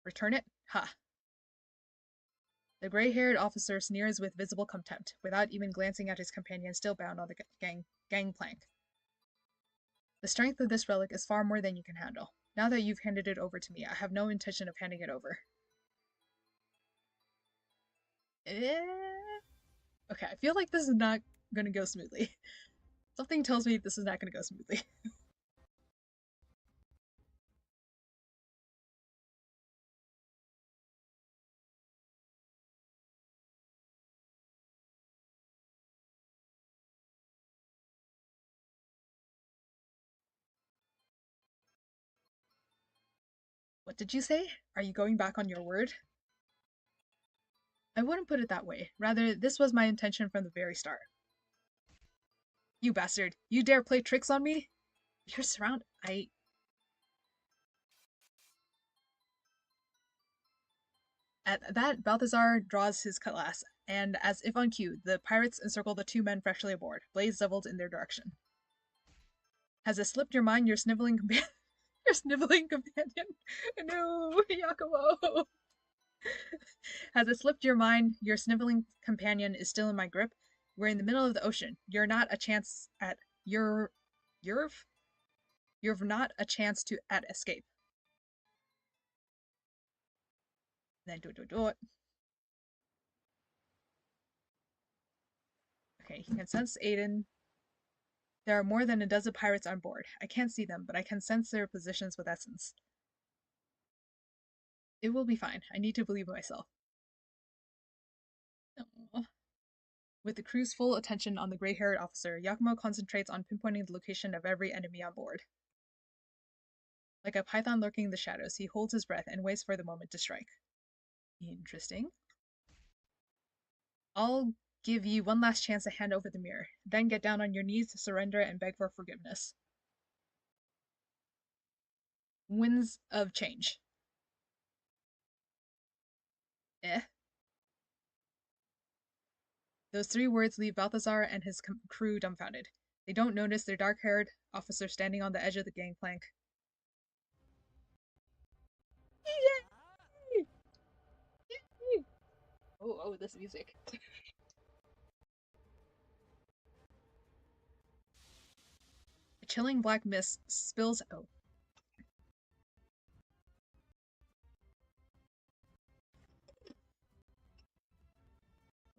Return it? Ha! The gray-haired officer sneers with visible contempt, without even glancing at his companion still bound on the gangplank. The strength of this relic is far more than you can handle. Now that you've handed it over to me, I have no intention of handing it over. Okay, I feel like this is not gonna go smoothly. Something tells me this is not gonna go smoothly. What did you say? Are you going back on your word? I wouldn't put it that way. Rather, this was my intention from the very start. You bastard! You dare play tricks on me? You're surrounded. At that, Balthazar draws his cutlass, and as if on cue, the pirates encircle the two men freshly aboard, blades leveled in their direction. Has it slipped your mind your sniveling companion? Your sniveling companion? No, Yakumo! Has it slipped your mind your sniveling companion is still in my grip? We're in the middle of the ocean. You're not a chance at you've not a chance to at escape. Then do it. Okay, he can sense Aiden. There are more than a dozen pirates on board. I can't see them, but I can sense their positions with essence. It will be fine. I need to believe myself. Aww. With the crew's full attention on the gray-haired officer, Yakumo concentrates on pinpointing the location of every enemy on board. Like a python lurking in the shadows, he holds his breath and waits for the moment to strike. Interesting. I'll give you one last chance to hand over the mirror, then get down on your knees to surrender and beg for forgiveness. Winds of change. Those three words leave Balthazar and his crew dumbfounded. They don't notice their dark-haired officer standing on the edge of the gangplank. Yay! Yay! Oh, this music. A chilling black mist spills. Oh.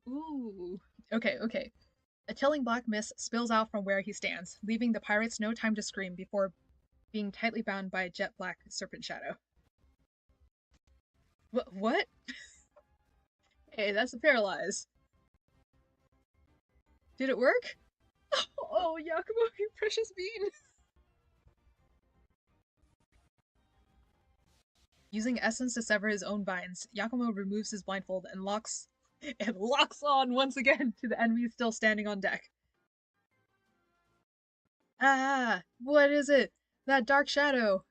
Ooh. Okay. A chilling black mist spills out from where he stands, leaving the pirates no time to scream before being tightly bound by a jet black serpent shadow. What? Hey, that's a paralyze. Did it work? Oh, Yakumo, you precious bean! Using essence to sever his own binds, Yakumo removes his blindfold and locks on once again to the enemies still standing on deck. Ah, what is it? That dark shadow.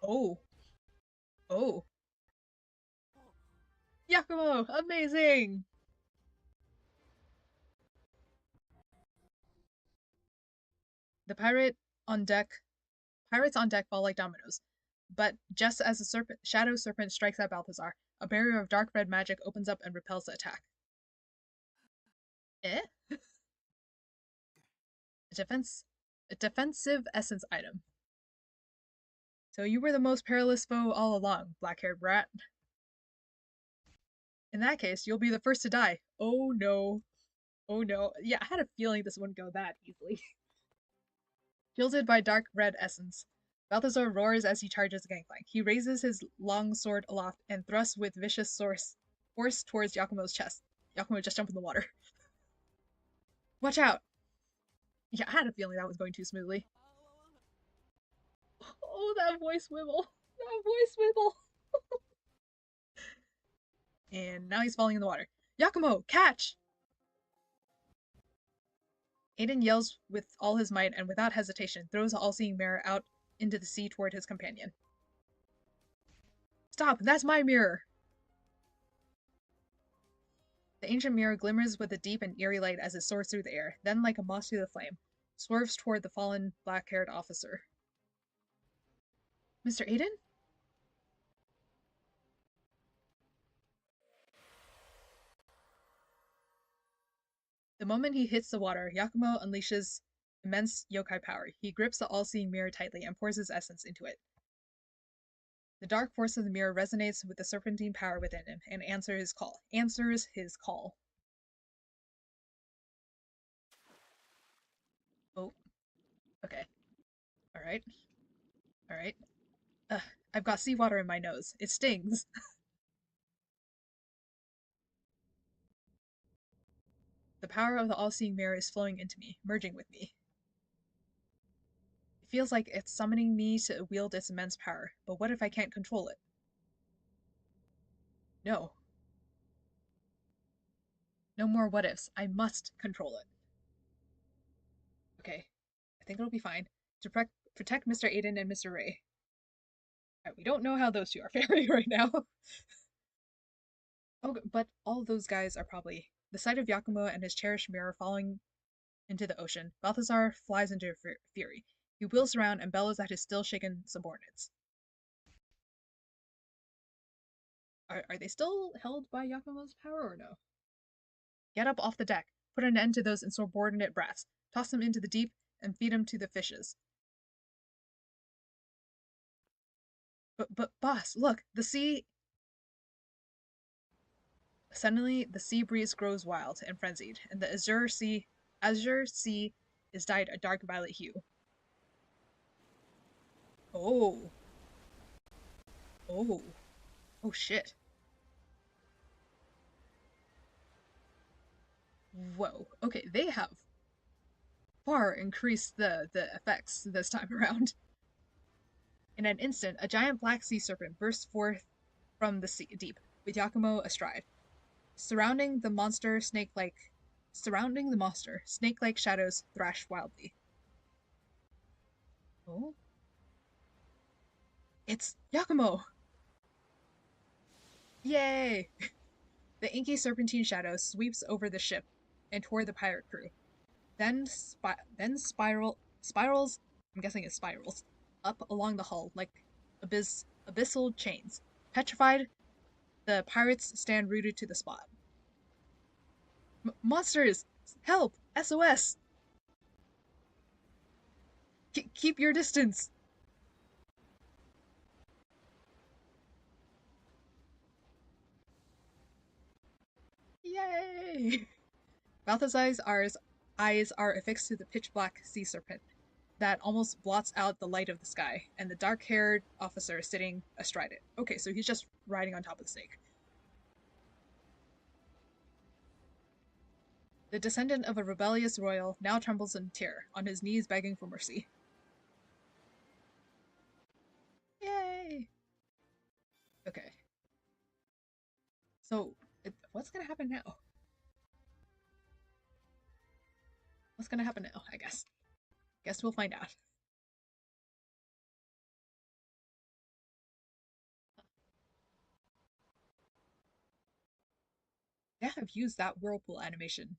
Oh. Yakumo, amazing! The pirates on deck fall like dominoes. But just as the shadow serpent strikes at Balthazar, a barrier of dark red magic opens up and repels the attack. A defensive essence item. So you were the most perilous foe all along, black-haired brat. In that case, you'll be the first to die. Oh no. Yeah, I had a feeling this wouldn't go that easily. Shielded by dark red essence, Balthazar roars as he charges the gangplank. He raises his long sword aloft and thrusts with vicious force towards Yakumo's chest. Yakumo just jumped in the water. Watch out! Yeah, I had a feeling that was going too smoothly. Oh, that voice wibble! That voice wibble! And now he's falling in the water. Yakumo, catch! Aiden yells with all his might and without hesitation throws the all-seeing mirror out into the sea toward his companion. Stop! That's my mirror! The ancient mirror glimmers with a deep and eerie light as it soars through the air, then, like a moth through the flame, swerves toward the fallen black-haired officer. Mr. Aiden? The moment he hits the water, Yakumo unleashes immense yokai power. He grips the all-seeing mirror tightly and pours his essence into it. The dark force of the mirror resonates with the serpentine power within him and answers his call. Oh, okay. Alright. Alright. I've got seawater in my nose. It stings. The power of the all-seeing mirror is flowing into me, merging with me. It feels like it's summoning me to wield its immense power, but what if I can't control it? No. No more what ifs. I must control it. Okay. I think it'll be fine. To protect Mr. Aiden and Mr. Ray. Right, we don't know how those two are faring right now. Oh, but all those guys are probably... The sight of Yakumo and his cherished mirror falling into the ocean, Balthazar flies into fury. He wheels around and bellows at his still-shaken subordinates. Are they still held by Yakumo's power or no? Get up off the deck. Put an end to those insubordinate brats. Toss them into the deep and feed them to the fishes. But boss, look, the sea... Suddenly, the sea breeze grows wild and frenzied, and the azure sea is dyed a dark violet hue. Oh. Oh. Oh shit. Whoa. Okay, they have far increased the effects this time around. In an instant, a giant black sea serpent bursts forth from the sea deep, with Yakumo astride. Surrounding the monster, snake-like shadows thrash wildly. Oh? It's Yakumo! Yay! The inky serpentine shadow sweeps over the ship and toward the pirate crew. Then spirals, I'm guessing it spirals, up along the hull like abyssal chains. Petrified, the pirates stand rooted to the spot. Monsters! Help! SOS! Keep your distance! Yay! Balthazar's eyes are affixed to the pitch-black sea serpent that almost blots out the light of the sky, and the dark-haired officer is sitting astride it. Okay, so he's just riding on top of the snake. The descendant of a rebellious royal now trembles in terror, on his knees begging for mercy. Yay! Okay. So, what's gonna happen now? What's gonna happen now, I guess? Guess we'll find out. They have used that whirlpool animation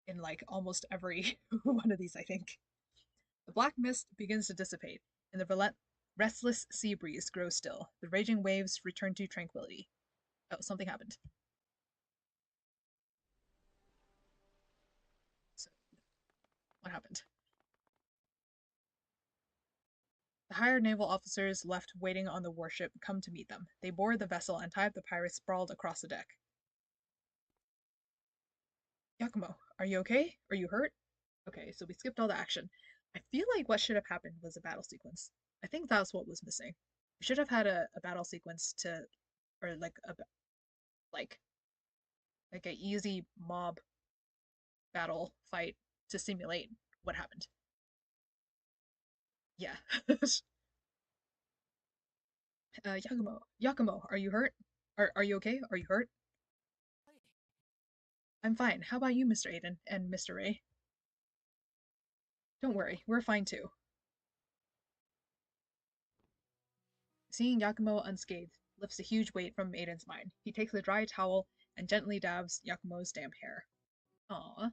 in like almost every one of these, I think. The black mist begins to dissipate, and the restless sea breeze grows still. The raging waves return to tranquility. Oh, something happened. So, what happened? The higher naval officers left waiting on the warship come to meet them. They board the vessel and tie up the pirates sprawled across the deck. Yakumo, are you okay? Are you hurt? Okay, so we skipped all the action. I feel like what should have happened was a battle sequence. I think that's what was missing. We should have had a battle sequence to, or like like a easy mob battle fight to simulate what happened. Yeah. Yakumo, are you hurt? Are you okay? Are you hurt? I'm fine. How about you, Mr. Aiden and Mr. Ray? Don't worry, we're fine too. Seeing Yakumo unscathed lifts a huge weight from Aiden's mind. He takes a dry towel and gently dabs Yakumo's damp hair. Aww.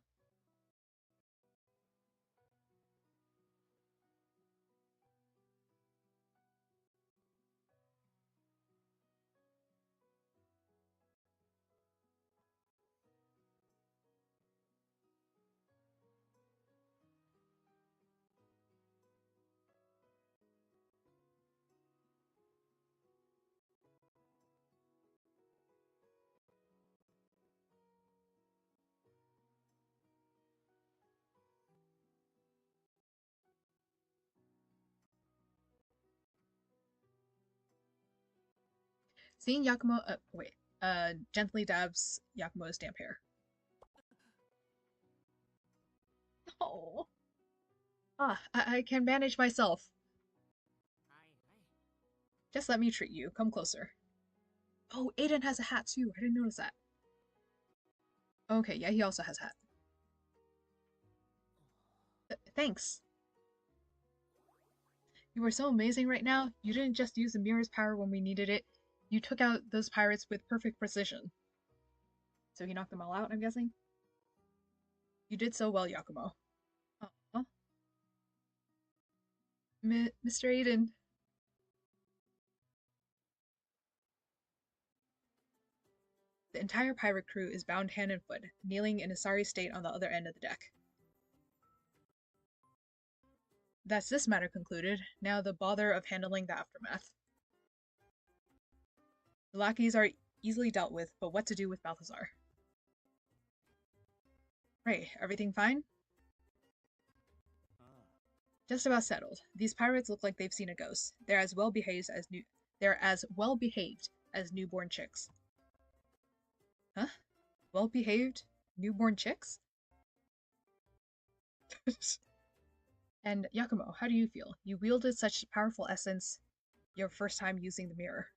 Seeing Yakumo, wait, gently dabs Yakumo's damp hair. Oh, I can manage myself. Just let me treat you. Come closer. Oh, Aiden has a hat too. I didn't notice that. Okay, yeah, he also has a hat. Thanks. You were so amazing right now. You didn't just use the mirror's power when we needed it. You took out those pirates with perfect precision. So he knocked them all out, I'm guessing? You did so well, Yakumo. Aw. Mr. Aiden. The entire pirate crew is bound hand and foot, kneeling in a sorry state on the other end of the deck. That's this matter concluded. Now the bother of handling the aftermath. The lackeys are easily dealt with, but what to do with Balthazar? Ray, everything fine? Just about settled. These pirates look like they've seen a ghost. They're as well behaved as newborn chicks. Huh? Well behaved newborn chicks? And Yakumo, how do you feel? You wielded such powerful essence your first time using the mirror.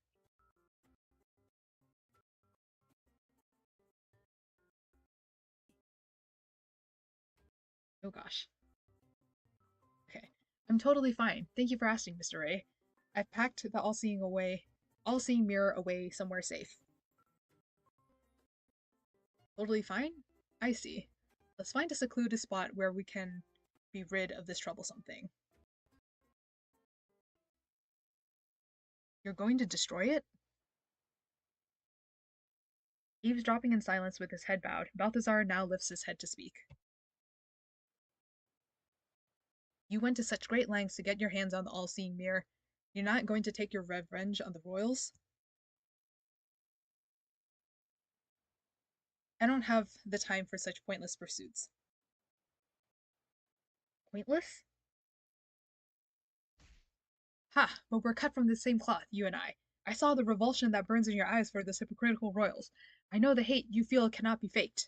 Oh gosh. Okay. I'm totally fine. Thank you for asking, Mr. Ray. I've packed the all-seeing mirror away somewhere safe. Totally fine? I see. Let's find a secluded spot where we can be rid of this troublesome thing. You're going to destroy it? Eavesdropping in silence with his head bowed, Balthazar now lifts his head to speak. You went to such great lengths to get your hands on the all-seeing mirror. You're not going to take your revenge on the royals? I don't have the time for such pointless pursuits. Pointless? Ha! But we're cut from the same cloth, you and I. I saw the revulsion that burns in your eyes for those hypocritical royals. I know the hate you feel cannot be faked.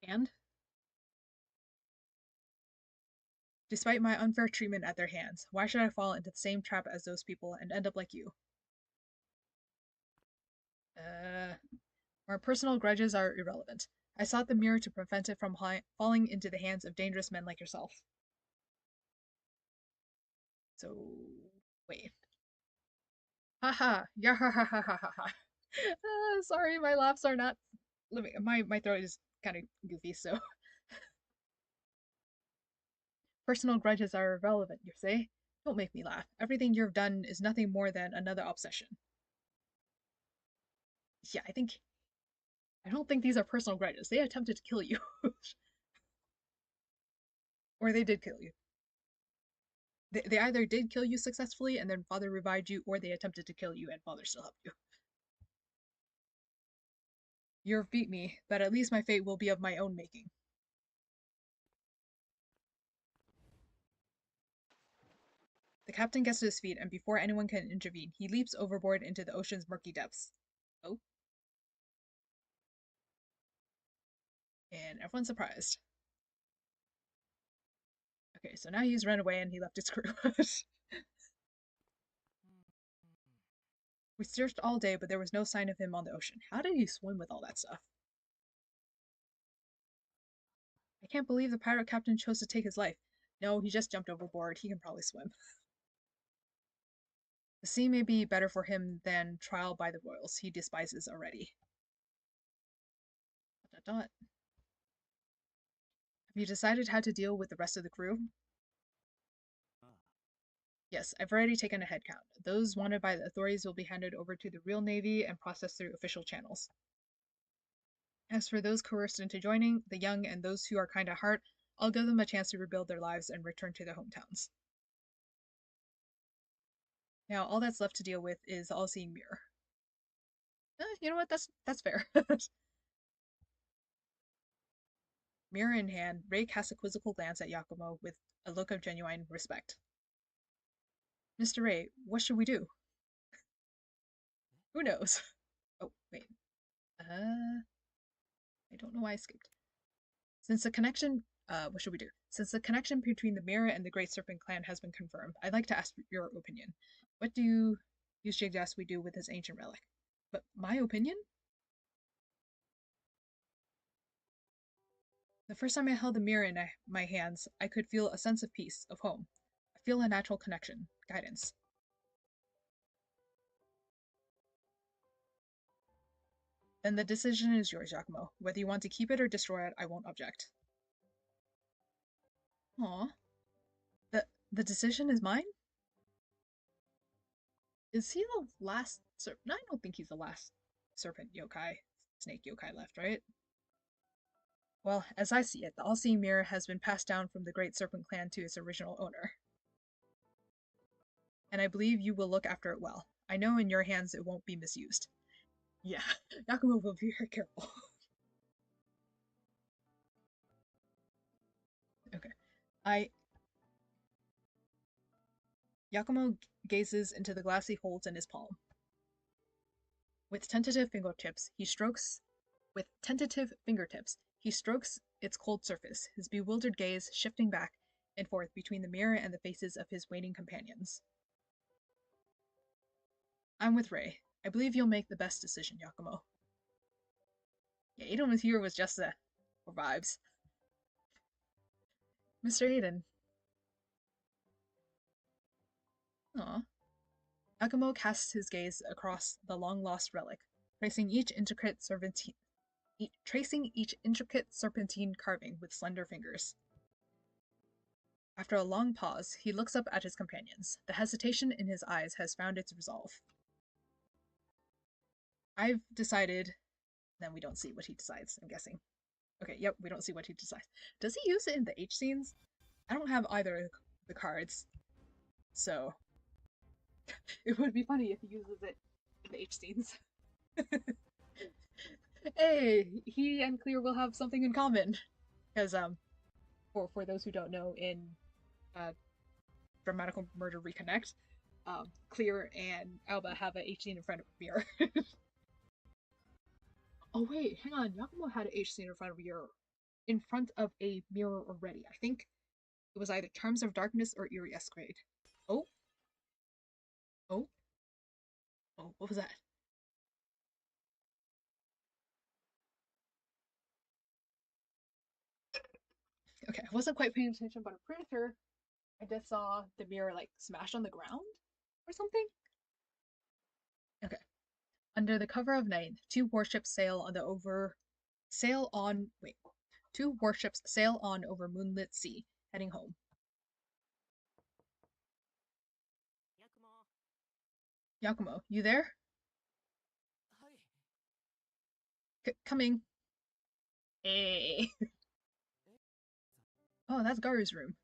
And? Despite my unfair treatment at their hands, why should I fall into the same trap as those people and end up like you? Our personal grudges are irrelevant. I sought the mirror to prevent it from falling into the hands of dangerous men like yourself. So, wait. Haha, yeah, ha ha ha ha ha ha. Sorry, my laughs are not. My throat is kind of goofy, so. Personal grudges are irrelevant, you say? Don't make me laugh. Everything you've done is nothing more than another obsession. Yeah, I don't think these are personal grudges. They attempted to kill you. Or they did kill you. They either did kill you successfully and then Father revived you, or they attempted to kill you and Father still helped you. You've beat me, but at least my fate will be of my own making. The captain gets to his feet, and before anyone can intervene, he leaps overboard into the ocean's murky depths. Oh? And everyone's surprised. Okay, so now he's run away and he left his crew. We searched all day, but there was no sign of him on the ocean. How did he swim with all that stuff? I can't believe the pirate captain chose to take his life. No, he just jumped overboard. He can probably swim. The sea may be better for him than trial by the royals. He despises already. Dot, dot, dot. Have you decided how to deal with the rest of the crew? Yes, I've already taken a head count. Those wanted by the authorities will be handed over to the real Navy and processed through official channels. As for those coerced into joining, the young and those who are kind at heart, I'll give them a chance to rebuild their lives and return to their hometowns. Now, all that's left to deal with is the all-seeing mirror. You know what? That's fair. Mirror in hand, Ray casts a quizzical glance at Yakumo with a look of genuine respect. Mr. Ray, what should we do? Who knows? Oh, wait. I don't know why I skipped. Since the connection, what should we do? Since the connection between the mirror and the Great Serpent clan has been confirmed, I'd like to ask your opinion. What do you suggest we do with this ancient relic? But my opinion? The first time I held the mirror in my hands, I could feel a sense of peace, of home. I feel a natural connection, guidance. Then the decision is yours, Giacomo. Whether you want to keep it or destroy it, I won't object. Aw. The decision is mine? Is he the last serpent? No, I don't think he's the last serpent yokai, snake yokai left, right? Well, as I see it, the all-seeing mirror has been passed down from the Great Serpent clan to its original owner. And I believe you will look after it well. I know in your hands it won't be misused. Yeah, Yakumo will be very careful. Okay. Yakumo gazes into the glassy holes in his palm. With tentative fingertips, he strokes its cold surface, his bewildered gaze shifting back and forth between the mirror and the faces of his waiting companions. I'm with Ray. I believe you'll make the best decision, Yakumo. Yeah, Aiden was here was just for vibes. Mr. Aiden. Aw. Yakumo casts his gaze across the long-lost relic, tracing each intricate serpentine carving with slender fingers. After a long pause, he looks up at his companions. The hesitation in his eyes has found its resolve. I've decided... Then we don't see what he decides, I'm guessing. Okay, yep, we don't see what he decides. Does he use it in the H scenes? I don't have either of the cards, so... It would be funny if he uses it in the H scenes. Hey, he and Clear will have something in common. Because, for those who don't know, in Dramatical Murder Reconnect, Clear and Alba have a H scene in front of a mirror. Oh wait, hang on. Yakumo had an H scene in front of a mirror already. I think it was either Charms of Darkness or Eerie Escalade. Oh, oh, oh! What was that? Okay, I wasn't quite paying attention, but I'm pretty sure I just saw the mirror like smash on the ground or something. Okay. Under the cover of night, two warships sail on over moonlit sea, heading home. Yakumo, you there? Coming. Hey. Oh, that's Garu's room.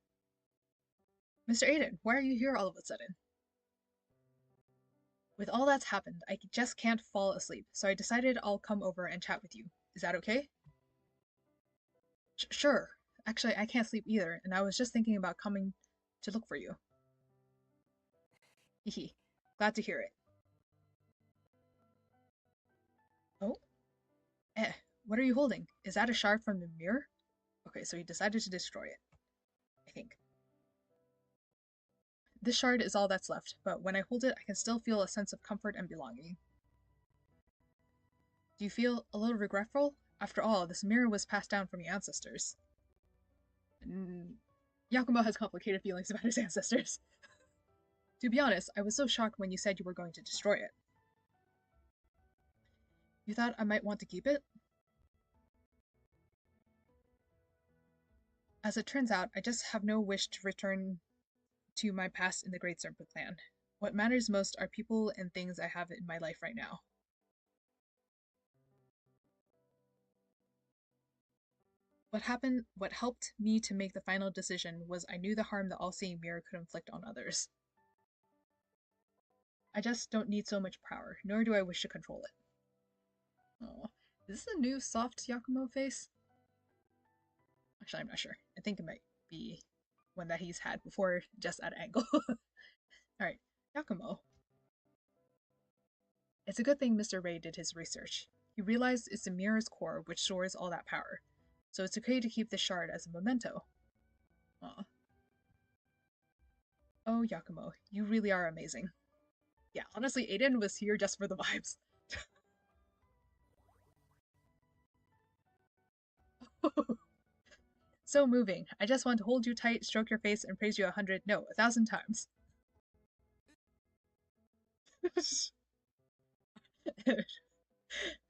Mr. Aiden, why are you here all of a sudden? With all that's happened, I just can't fall asleep, so I decided I'll come over and chat with you. Is that okay? Sure. Actually, I can't sleep either, and I was just thinking about coming to look for you. Hehe. Glad to hear it. Oh? What are you holding? Is that a shard from the mirror? Okay, so he decided to destroy it. I think. This shard is all that's left, but when I hold it, I can still feel a sense of comfort and belonging. Do you feel a little regretful? After all, this mirror was passed down from your ancestors. Yakumo has complicated feelings about his ancestors. To be honest, I was so shocked when you said you were going to destroy it. You thought I might want to keep it? As it turns out, I just have no wish to return to my past in the Great Serpent clan. What matters most are people and things I have in my life right now. What helped me to make the final decision was I knew the harm the all-seeing mirror could inflict on others. I just don't need so much power, nor do I wish to control it. Oh, is this a new soft Yakumo face? Actually, I'm not sure. I think it might be one that he's had before, just at an angle. Alright, Yakumo. It's a good thing Mr. Ray did his research. He realized it's the mirror's core which stores all that power. So it's okay to keep the shard as a memento. Aw. Oh, Yakumo, you really are amazing. Yeah, honestly, Aiden was here just for the vibes. So moving. I just want to hold you tight, stroke your face, and praise you 100, no, 1,000 times.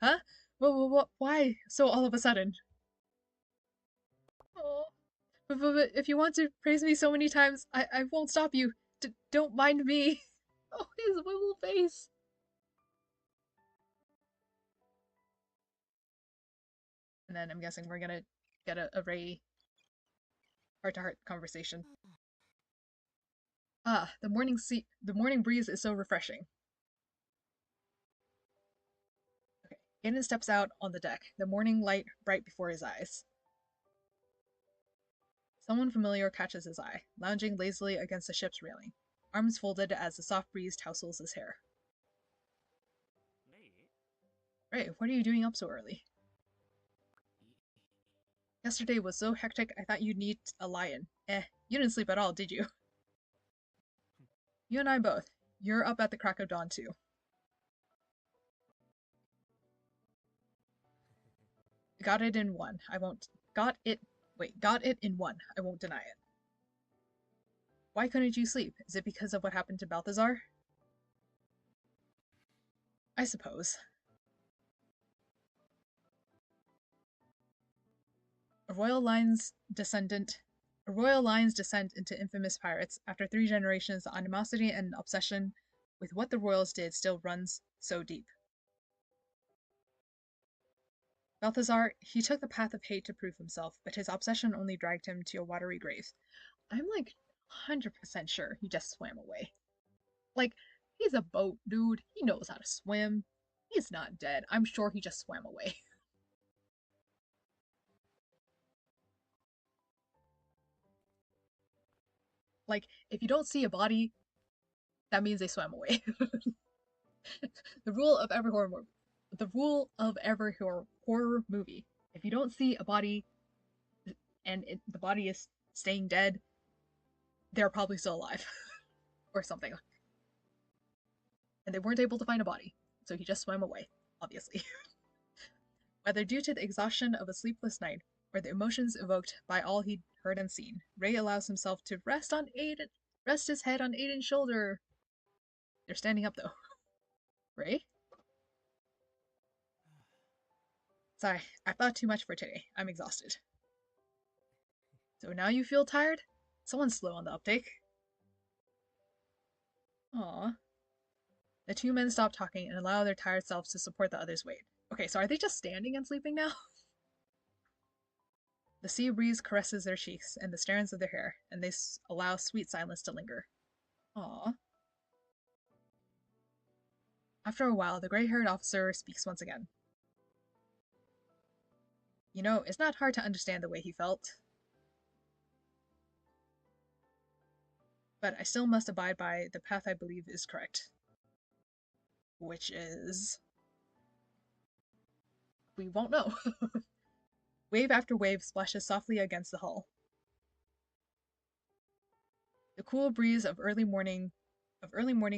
Huh? What? Why so all of a sudden? Oh, but if you want to praise me so many times, I won't stop you. Don't mind me. Oh, his wibble face. And then I'm guessing we're gonna get a Ray heart-to-heart conversation. Ah, the morning breeze is so refreshing. Okay. Aiden steps out on the deck, the morning light bright before his eyes. Someone familiar catches his eye, lounging lazily against the ship's railing, arms folded as the soft breeze tousles his hair. Ray, what are you doing up so early? Yesterday was so hectic I thought you'd need a lion. You didn't sleep at all, did you? You and I both. You're up at the crack of dawn too. Got it in one. I won't. Got it in one. I won't deny it. Why couldn't you sleep? Is it because of what happened to Balthazar? I suppose. A royal line's descendant A royal line's descent into infamous pirates. After 3 generations, the animosity and obsession with what the royals did still runs so deep. Balthazar, he took the path of hate to prove himself, but his obsession only dragged him to a watery grave. I'm like 100% sure he just swam away. Like, he's a boat dude. He knows how to swim. He's not dead. I'm sure he just swam away. Like, if you don't see a body, that means they swam away. the rule of every horror movie. The rule of every horror movie. If you don't see a body and the body is staying dead, they're probably still alive. or something. And they weren't able to find a body, so he just swam away, obviously. Whether due to the exhaustion of a sleepless night or the emotions evoked by all he'd heard and seen, Ray allows himself to rest his head on Aiden's shoulder. They're standing up though. Ray? Sorry, I thought too much for today. I'm exhausted. So now you feel tired? Someone's slow on the uptake. Aw. The 2 men stop talking and allow their tired selves to support the other's weight. Okay, so are they just standing and sleeping now? The sea breeze caresses their cheeks and the strands of their hair, and they allow sweet silence to linger. Aww. After a while, the gray-haired officer speaks once again. You know, it's not hard to understand the way he felt. But I still must abide by the path I believe is correct. Which is... we won't know. Wave after wave splashes softly against the hull. The cool breeze of early morning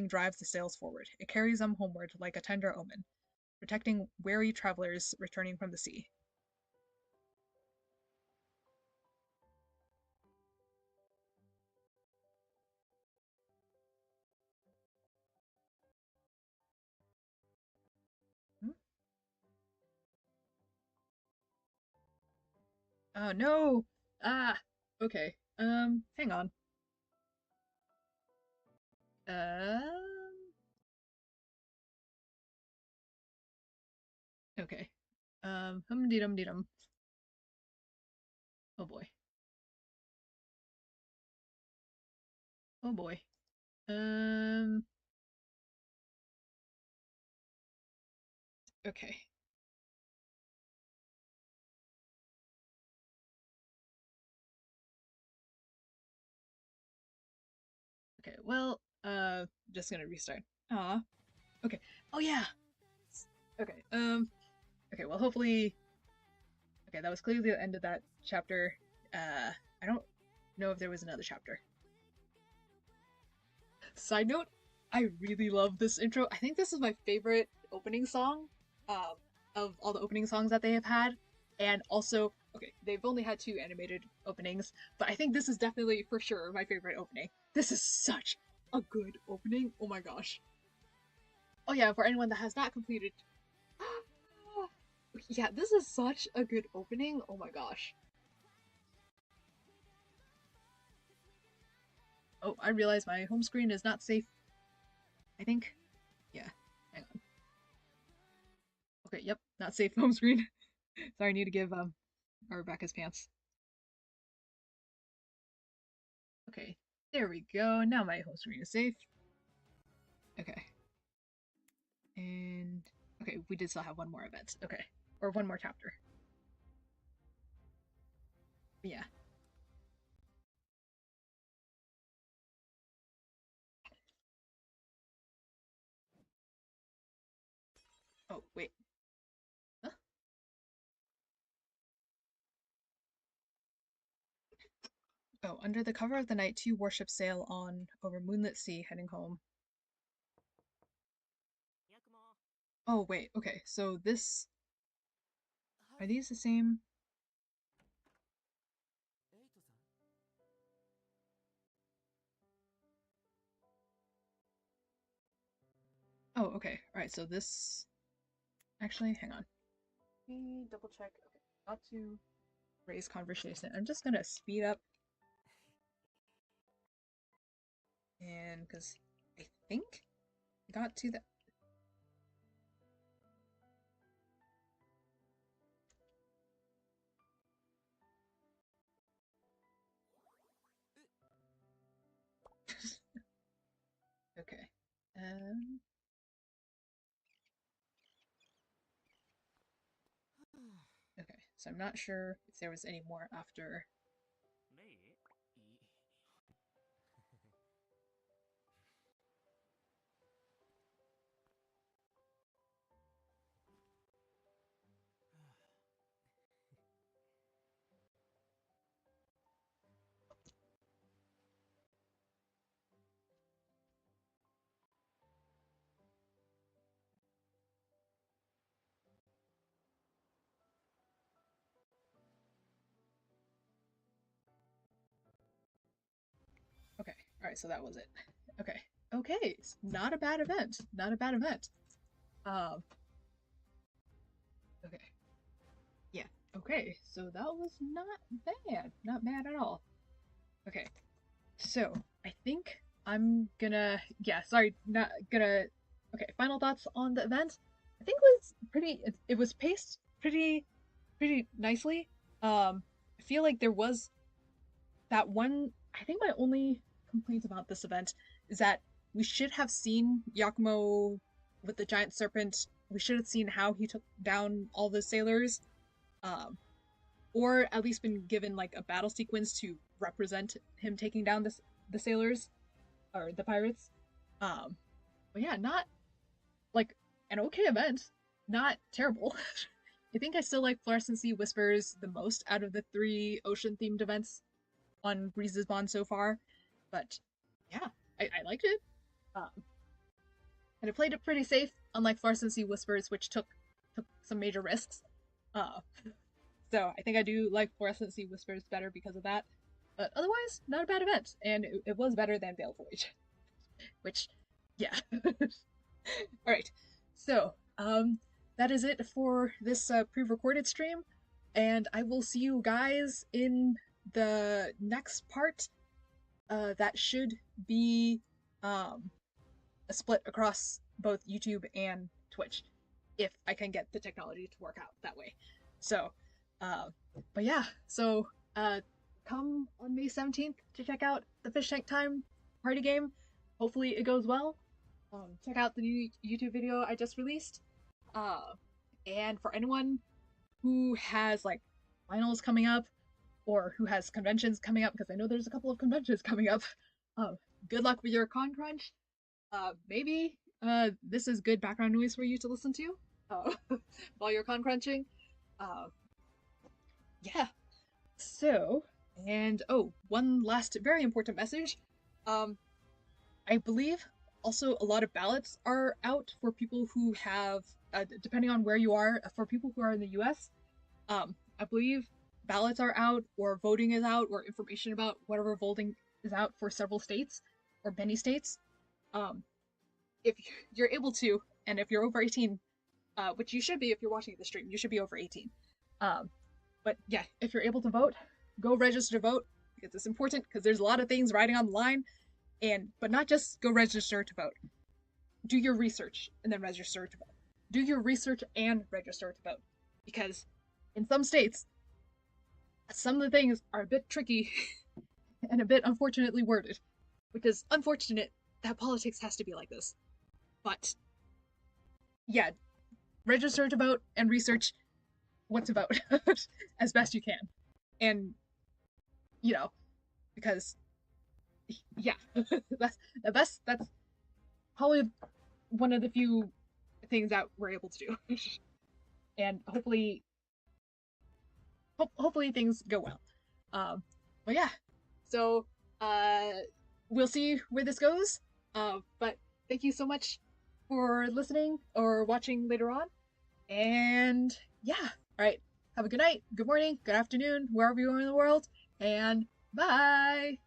drives the sails forward. It carries them homeward like a tender omen, protecting weary travelers returning from the sea. Hmm? Oh no! Ah! Okay. Hang on. Okay. Dee dum dee dum. Oh boy. Oh boy. Um, okay. Okay, well, just gonna restart. Aw. Okay. Oh yeah! Okay, okay, well, hopefully... Okay, that was clearly the end of that chapter. I don't know if there was another chapter. Side note, I really love this intro. I think this is my favorite opening song of all the opening songs that they have had. And also, okay, they've only had 2 animated openings, but I think this is definitely, for sure, my favorite opening. This is such a good opening. Oh my gosh. Oh yeah, for anyone that has not completed... Yeah, this is such a good opening. Oh my gosh. Oh, I realize my home screen is not safe. I think. Yeah, hang on. Okay, yep, not safe home screen. Sorry, I need to give Rebecca his pants. Okay, there we go. Now my home screen is safe. Okay. And okay, we did still have one more event. Okay. Or one more chapter. Yeah. Oh, wait. Huh? Oh, under the cover of the night, 2 warships sail on over moonlit sea, heading home. Oh, wait. Okay, so this... Are these the same? Oh, okay. Alright, so this... Actually, hang on. Let me double check. Okay, not to raise conversation. I'm just gonna speed up. And because I think I got to the... Okay. Um... Okay, so I'm not sure if there was any more after. Okay, alright, so that was it. Okay. Okay, not a bad event. Not a bad event. Um, okay. Yeah, okay, so that was not bad. Not bad at all. Okay, so I think I'm gonna... Yeah, sorry, not gonna... Okay, final thoughts on the event. I think it was pretty... It was paced pretty nicely. I feel like there was that one... I think my only complaint about this event is that we should have seen Yakumo with the giant serpent. We should have seen how he took down all the sailors, um, or at least been given like a battle sequence to represent him taking down the sailors or the pirates. But yeah, not like an okay event, not terrible. I think I still like Fluorescent Sea Whispers the most out of the 3 ocean themed events on Breeze's Bond so far. But yeah, I liked it. Um, and I played it pretty safe, unlike Fluorescent Sea Whispers, which took some major risks. Uh, so I think I do like Fluorescent Sea Whispers better because of that. But otherwise, not a bad event, and it was better than Veil Voyage. Which, yeah. Alright, so, that is it for this pre-recorded stream, and I will see you guys in the next part. That should be a split across both YouTube and Twitch, if I can get the technology to work out that way. So, uh, but yeah, so come on May 17th to check out the Fish Tank Time party game. Hopefully it goes well. Check out the new YouTube video I just released. Uh, and for anyone who has like finals coming up or who has conventions coming up, because I know there's a couple of conventions coming up, good luck with your con crunch. Maybe this is good background noise for you to listen to. uh, while you're con crunching. Uh, yeah. So, and oh, one last very important message. Um, I believe also a lot of ballots are out for people who have, depending on where you are, for people who are in the U.S. I believe ballots are out, or voting is out, or information about whatever voting is out for several states or many states. Um, if you're able to, and if you're over 18, which you should be if you're watching the stream, you should be over 18. Um, but yeah, if you're able to vote, go register to vote because it's important because there's a lot of things riding on the line. And but not just go register to vote. Do your research and then register to vote. Do your research and register to vote because in some states, some of the things are a bit tricky and a bit unfortunately worded, which is unfortunate that politics has to be like this. But yeah, register to vote and research what to vote as best you can. And, you know, because, yeah, that's probably one of the few things that we're able to do. And hopefully things go well. But yeah, so uh, we'll see where this goes. But thank you so much for listening or watching later on. And yeah, all right. Have a good night, good morning, good afternoon, wherever you are in the world, and bye.